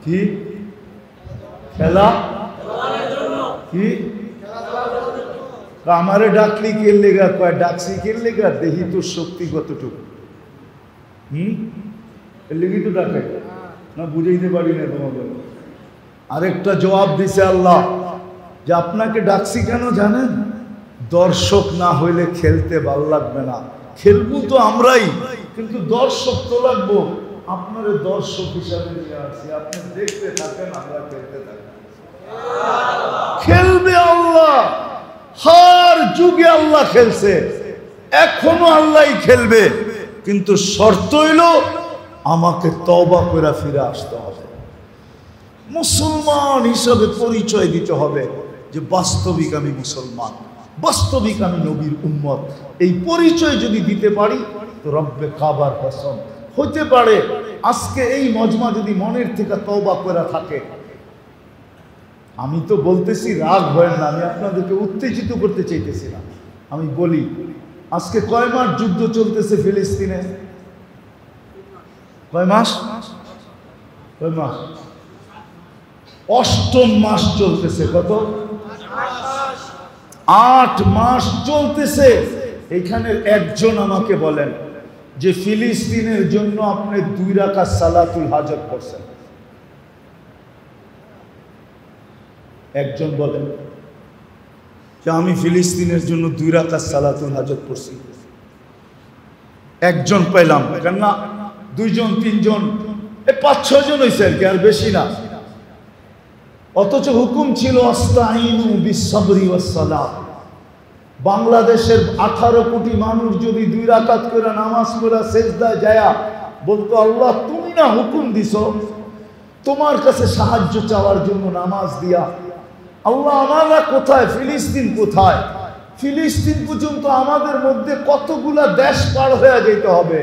কি খেলা? কি আমারে ডাকলি কে লেগা? কয় ডাকছি কে লেগা? দেখি তোর শক্তি কতটুকু। এর লেগে তো ডাকে না, বুঝাইতে পারি না তোমাকে। আরেকটা জবাব দিছে আল্লাহ যে আপনাকে ডাকছি কেন জানেন? দর্শক না হইলে খেলতে ভাল লাগবে না। খেলবো তো আমরাই, কিন্তু দর্শক তো লাগবো। আপনার দর্শক হিসাবে নিয়ে আসছি, আপনি দেখতে থাকেন, আমরা খেলতে থাকি। খেলবে আল্লাহ, হার যুগে আল্লাহ খেলছে, এখনো আল্লাহই খেলবে, কিন্তু শর্ত হইল আমাকে তওবা করে ফিরে আসতে হবে। মুসলমান হিসাবে পরিচয় দিতে হবে যে বাস্তবিক আমি মুসলমান, বাস্তবিক আমি নবীর উম্মত। এই পরিচয় যদি দিতে পারি তো রব্বে কাবার কসম হতে পারে আজকে এই মজমা যদি মনের থেকে তওবা করে থাকে, আমি তো বলতেছি রাগ হয় না, আমি আপনাদেরকে উত্তেজিত করতে চাইতেছি না। আমি বলি আজকে কয় মাস যুদ্ধ চলতেছে ফিলিস্তিনে? কয় মাস? কয় মাস? 8ম মাস চলতেছে। কত? 8 মাস চলতেছে। এখানে একজন আমাকে বলেন যে ফিলিস্তিনের জন্য আপনি 2 রাকাত সালাতুল হাজত করছেন? একজন বলেন যে আমি ফিলিস্তিনের জন্য 2 রাকাত সালাতুল হাজত করছি? একজন পেলাম, কেননা 2 জন 3 জন 5-6 জন হয়েছে আর কি, আর বেশি না। অথচ হুকুম ছিল আস্তাইনু বিসসবরি ওয়াসসালাহ। বাংলাদেশের 18 কোটি মানুষ যদি 2 রাকাত করে নামাজ পড়া সেজদায় যায়া বলতো আল্লাহ তুমি না হুকুম দিছো তোমার কাছে সাহায্য চাওয়ার জন্য নামাজ দিয়া, আল্লাহ আমরা কোথায়? ফিলিস্তিন কোথায়? ফিলিস্তিন পর্যন্ত আমাদের মধ্যে কতগুলা দেশ পার হয়ে যেতে হবে,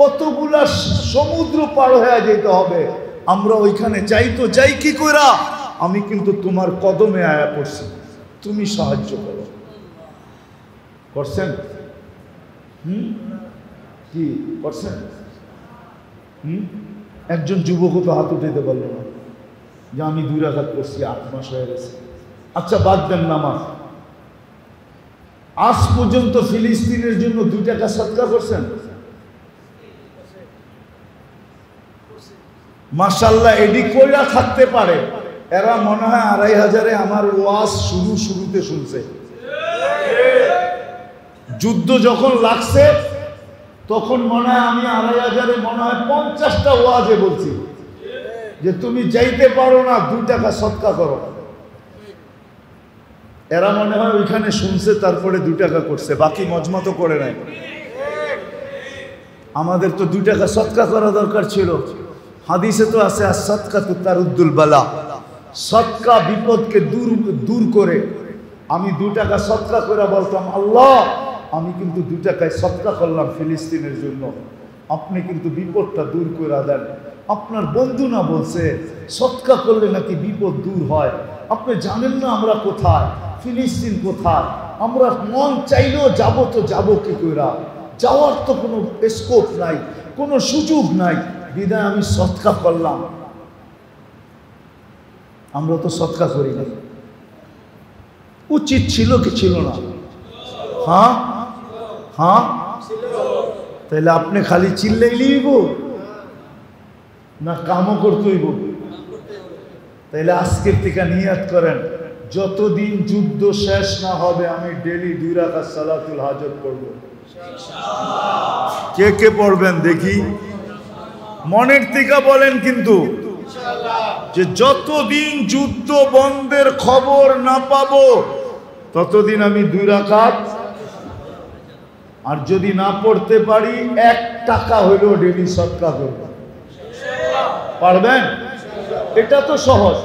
কতগুলা সমুদ্র পার হয়ে যেতে হবে। আমরা ওইখানে যাই তো যাই কি কইরা? আমি কিন্তু তোমার কদমে আয়া পড়ছি, তুমি সাহায্য করো। করছেন? কি করছেন? একজন যুবকও তো হাত উঠাইতে পারল না যে আমি 2 রাকাত করছি, 8 মাস হয়ে গেছে। আচ্ছা বাদ দেন নামাজ, আজ পর্যন্ত ফিলিস্তিনের জন্য 2 টাকা সদকা করছেন? মাশাআল্লাহ, এডি কইরা থাকতে পারে। এরা মনে হয় 2500-এ আমার ওয়াজ শুরুতে শুনছে। যুদ্ধ যখন লাগছে তখন মনে হয় আমি 2500-এ মনে হয় 50টা ওয়াজে বলছি যে তুমি যাইতে পারো না, 2 টাকা সদকা করো। এরা মনে হয় ওইখানে শুনছে, তারপরে 2 টাকা করছে, বাকি মজমা তো করে নাই। আমাদের তো 2 টাকা সদকা করা দরকার ছিল। হাদিসে তো আছে as-সাদকাতু তারুদ্দুল বালা, সদকা বিপদকে দূর করে। আমি 2 টাকা সদকা করে বলতাম আল্লাহ আমি কিন্তু 2 টাকায় সদকা করলাম ফিলিস্তিনের জন্য, আপনি কিন্তু বিপদটা দূর করে দেন। আপনার বন্ধু না বলছে সদকা করলে নাকি বিপদ দূর হয়? আপনি জানেন না আমরা কোথায়, ফিলিস্তিন কোথায়? আমরা মন চাইলেও যাবো তো যাবো কি কইরা? যাওয়ার তো কোনো স্কোপ নাই, কোনো সুযোগ নাই, বিদায় আমি সদকা করলাম। আমরা তো সদকা করি না। উচিত ছিল কি ছিল না? হ্যাঁ হ্যাঁ, তাহলে আপনি খালি চিল্লাইলেই না কামও করতেইব? তাইলে আজকের থেকে নিয়াত করেন যতদিন যুদ্ধ শেষ না হবে আমি ডেলি 2 রাকাত সালাতুল হাজত পড়ব। কে কে পড়বেন দেখি? মনের থেকে বলেন কিন্তু, যে যতদিন যুদ্ধ বন্ধের খবর না পাবো ততদিন আমি 2 রাকাত, আর যদি না পড়তে পারি 1 টাকা হইলেও ডেলি সদকা করব। পারবেন? এটা তো সহজ।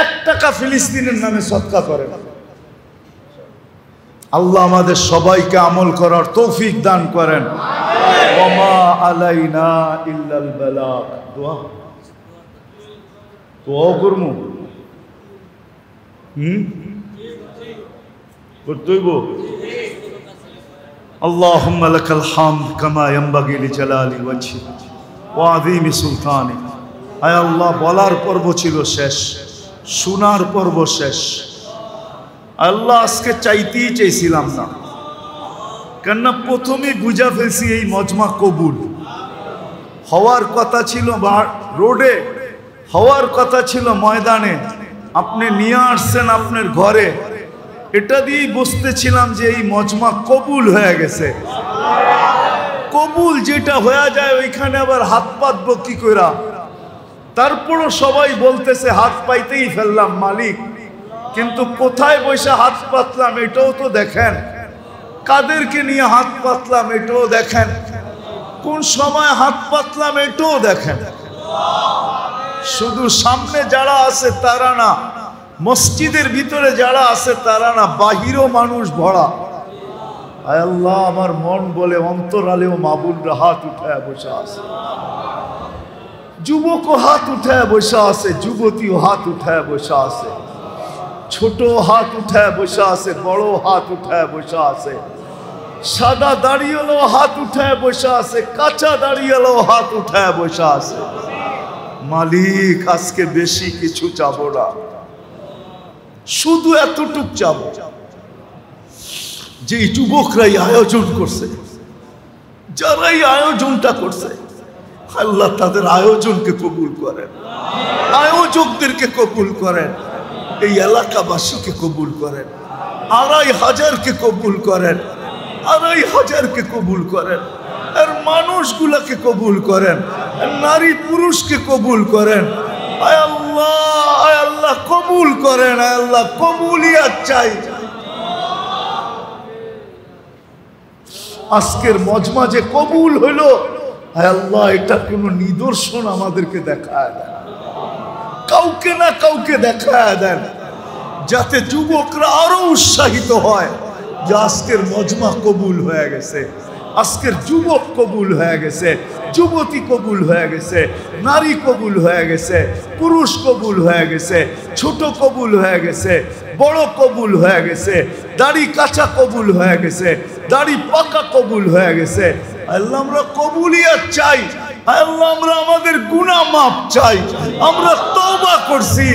1 টাকা ফিলিস্তিনের নামে সদকা করেন। আল্লাহ আমাদের সবাইকে আমল করার তৌফিক দান করেন। ওমা আলাইনা ইল্লাল বালাগ। দোয়া করবো, করতেইব। আল্লাহুম্মা লাকাল হামদ কামা ইয়ানবাগি লিজালালি ওয়াজহিক ওয়া আযীমি সুলতানিক। আয় আল্লাহ, বলার পর্ব ছিল শেষ, শোনার পর্ব শেষ। আল্লাহ আজকে চাইতেই চাইছিলাম না, কেননা প্রথমে বুঝা ফেলছি এই মজমা কবুল হওয়ার কথা ছিল, রোডে হওয়ার কথা ছিল, ময়দানে আপনি নিয়ে আসছেন আপনার ঘরে, এটা দিয়েই বুঝতেছিলাম যে এই মজমা কবুল হয়ে গেছে। কবুল যেটা হয়ে যায় ওইখানে আবার হাত পাতবো কি কইরা? তারপরও সবাই বলতেছে হাত পাইতেই ফেললাম মালিক, কিন্তু কোথায় বসে হাত পাতলাম এটাও তো দেখেন, কাদেরকে নিয়ে হাত পাতলাম এটাও দেখেন, কোন সময় হাত পাতলাম এটাও দেখেন। শুধু সামনে যারা আছে তারা না, মসজিদের ভিতরে যারা আছে তারা না, বাহিরও মানুষ ভরা। আয় আল্লাহ, আমার মন বলে অন্তরালেও মাবুলরা হাত উঠায় বসে আছে। যুবকও হাত উঠায় বসে আছে, যুবতীও হাত উঠায় বসে আছে, ছোট হাত উঠায় বসে আছে, বড় হাত উঠায় বসে আছে, সাদা দাড়িওয়ালা হাত উঠায় বসে আছে, কাঁচা দাড়িওয়ালা হাত উঠায় বসে আছে। মালিক আজকে বেশি কিছু চাবো না, শুধু এতটুক চাবো যে যুবকরাই আয়োজন করছে, যারাই আয়োজনটা করছে, আল্লাহ তাদের আয়োজনকে কবুল করেন, আয়োজকদেরকে কবুল করেন, এই এলাকাবাসীকে কবুল করেন, 2500কে কবুল করেন, 2500কে কবুল করেন, আর মানুষগুলাকে কবুল করেন, নারী পুরুষকে কবুল করেন। আয় আল্লাহ কবুল করেন, আয় আল্লাহ কবুলিয়াত চাই। আজকের মজমা যে কবুল হইল, আয় আল্লাহ এটা কোনো নিদর্শন আমাদেরকে দেখায় দেন, কাউকে না কাউকে দেখায় দেন, যাতে যুবকরা আরো উৎসাহিত হয় যে আজকের মজমা কবুল হয়ে গেছে, আজকের যুবক কবুল হয়ে গেছে, যুবতী কবুল হয়ে গেছে, নারী কবুল হয়ে গেছে, পুরুষ কবুল হয়ে গেছে, ছোট কবুল হয়ে গেছে, বড় কবুল হয়ে গেছে, দাড়ি কাঁচা কবুল হয়ে গেছে, দাড়ি পাকা কবুল হয়ে গেছে। আল্লাহ আমরা কবুলিয়াত চাই, আল্লাহ আমরা আমাদের গুনাহ মাফ চাই, আমরা তওবা করছি,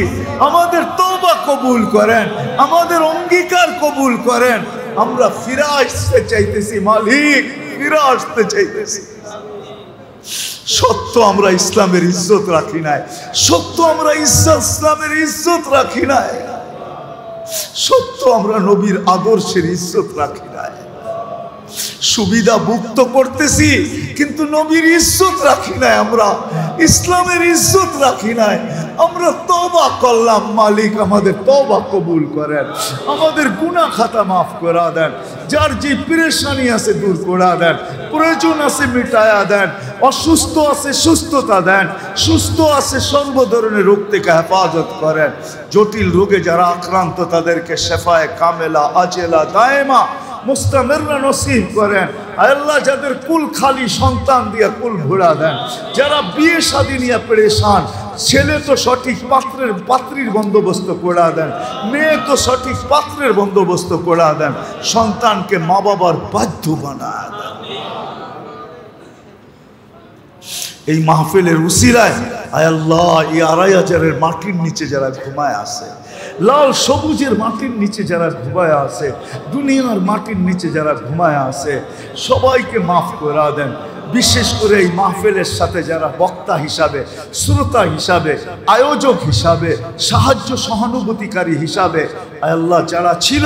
আমাদের তওবা কবুল করেন, আমাদের অঙ্গীকার কবুল করেন, আমরা ফিরে আসতে চাইতেছি মালিক, ফিরে আসতে চাইতেছি। সত্য আমরা ইসলামের ইজ্জত রাখি নাই, সত্য আমরা ইসলামের ইজ্জত রাখি নাই, সত্য আমরা নবীর আদর্শের ইজ্জত রাখি নাই, সুবিধা ভুক্ত করতেছি কিন্তু নবীর ইজ্জত রাখি নাই, আমরা ইসলামের ইজ্জত রাখি নাই। আমরা তওবা করলাম, মালিক আমাদের তওবা কবুল করেন, আমাদের গুনাহ খাতা মাফ করে দেন, যার যে পেরেশানি আছে দূর করে দেন, প্রয়োজন আছে মিটায়া দেন, অসুস্থ আছে সুস্থতা দেন, সুস্থ আছে সর্ব ধরনের রোগ থেকে হেফাজত করেন, জটিল রোগে যারা আক্রান্ত তাদেরকে শেফায়ে কামেলা আজেলা দায়েমা মুস্তামিররা নসিব করেন। আল্লাহ যাদের কুল খালি সন্তান দিয়ে কুল ভরা দেন, যারা বিয়ে শাদী নিয়ে পেরেশান, ছেলে তো সঠিক পাত্রীর বন্দোবস্ত করে দেন, মেয়ে তো সঠিক পাত্রের বন্দোবস্ত করে দেন, সন্তানকে মা বাবার বাধ্য বানায় দেন। এই মাহফিলের উসিলায় আয় আল্লাহ এই 2500-এর মাটির নিচে যারা ঘুমায় আছে, লাল সবুজের মাটির নিচে যারা ঘুমায় আছে, দুনিয়ার মাটির নিচে যারা ঘুমায় আছে, সবাইকে মাফ করে দেন। বিশেষ করে এই মাহফিলের সাথে যারা বক্তা হিসাবে, শ্রোতা হিসাবে, আয়োজক হিসাবে, সাহায্য সহানুভূতিকারী হিসাবে আল্লাহ যারা ছিল,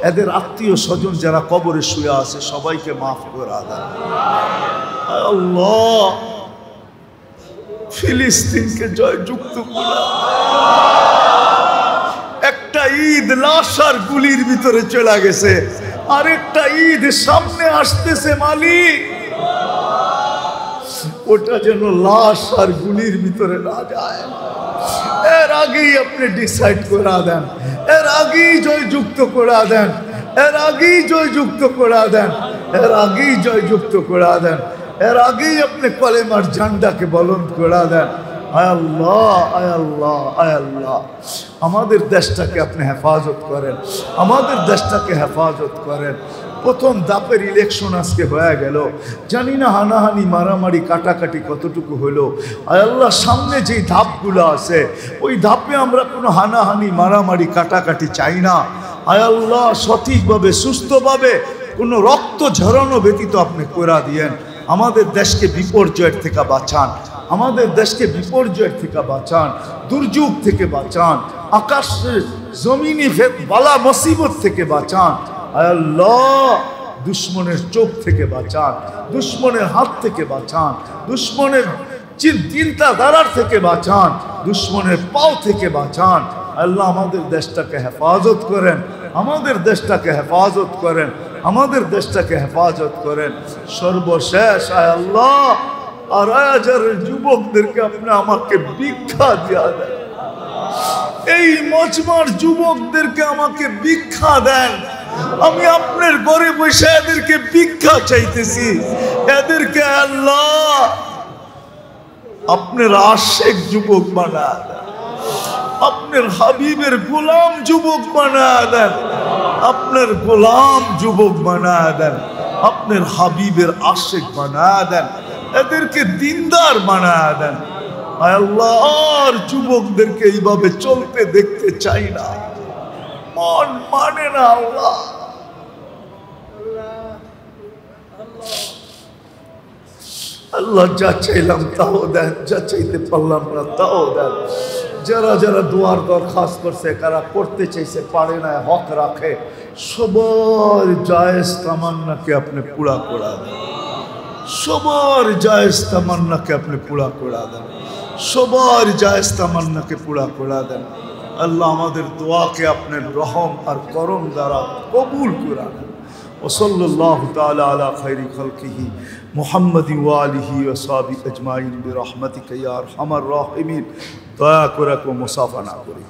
এদের আত্মীয় স্বজন যারা কবরে শুয়ে আছে, সবাইকে মাফ করে দেন। আল্লাহ ফিলিস্তিনকে জয়যুক্ত করা। একটা ঈদ লাশ আর গুলির ভিতরে চলে গেছে, আরেকটা ঈদ সামনে আসতেছে মালিক, ওটা যেন লাশ আর গুলির ভিতরে না যায়। এর আগেই আপনি ডিসাইড করে দেন, এর আগেই জয়যুক্ত করে দেন, এর আগেই জয়যুক্ত করে দেন, এর আগেই জয়যুক্ত করে দেন, এর আগেই আপনি কলেমার ঝান্ডাকে বলন্দ করে দেন। আয় আল্লাহ, আয় আল্লাহ, আয় আল্লাহ আমাদের দেশটাকে আপনি হেফাজত করেন, আমাদের দেশটাকে হেফাজত করেন। প্রথম ধাপের ইলেকশন আজকে হয়ে গেল, জানি না হানাহানি মারামারি কাটাকাটি কতটুকু হলো। আয় আল্লাহ সামনে যেই ধাপগুলো আছে ওই ধাপে আমরা কোনো হানাহানি মারামারি কাটাকাটি চাই না। আয় আল্লাহ সঠিকভাবে সুস্থভাবে কোনো রক্ত ঝরানো ব্যতীত আপনি করে দিয়েন। আমাদের দেশকে বিপর্যয়ের থেকে বাঁচান, আমাদের দেশকে বিপর্যয়ের থেকে বাঁচান, দুর্যোগ থেকে বাঁচান, আকাশের জমিনি বালা মুসিবত থেকে বাঁচান। আয় আল্লাহ দুশ্মনের চোখ থেকে বাঁচান, দুশ্মনের হাত থেকে বাঁচান, দুশ্মনের চিন্তাধারার থেকে বাঁচান, দুশ্মনের পাও থেকে বাঁচান। আল্লাহ আমাদের দেশটাকে হেফাজত করেন, আমাদের দেশটাকে হেফাজত করেন, আমাদের দেশটাকে হেফাজত করেন। সর্বশেষ আয় আল্লাহ 2500 যুবকদেরকে আপনি আমাকে ভিক্ষা দিয়া দেন, এই মজমার যুবকদেরকে আমাকে ভিক্ষা দেন। আমি আপনার ঘরে বসে এদেরকে ভিক্ষা চাইতেছি, এদেরকে আল্লাহ আপনার আশেক যুবক বানা দেন, আপনার হাবিবের গোলাম যুবক বানা দেন, আপনার গোলাম যুবক বানা দেন, আপনার হাবিবের আশেক বানা দেন, এদেরকে দিনদার বানা দেন। আল্লাহর যুবকদেরকে এইভাবে চলতে দেখতে চাই না, মন মানে না আল্লাহ। আল্লাহ যা চাইলাম তাও দেন, যা চাইতে পারলাম না তাও দেন। যারা যারা দুয়ার দরখাস্ত করছে, কারা করতে চাইছে পারে না, হক রাখে, সবার জায়েজ তামান্নাকে আপনি পুরা করা দেন, সবার জায়েজ তামান্নাকে আপনি পুরা করা দেন, সবার জায়েজ তামান্নাকে পুরা করা দেন। আল্লাহ আমাদের দোয়াকে আপনার রহম আর করম দ্বারা কবুল করা দেন। ওসল্লাল্লাহু তাআলা আলা খায়রি খালকিহি মুহাম্মাদি ওয়া আলিহি ওয়া সাহবিহি আজমাইন বিরহমাতিকা ইয়া আরহামার রাহিমিন। দয়া করে মুসাফা না করি।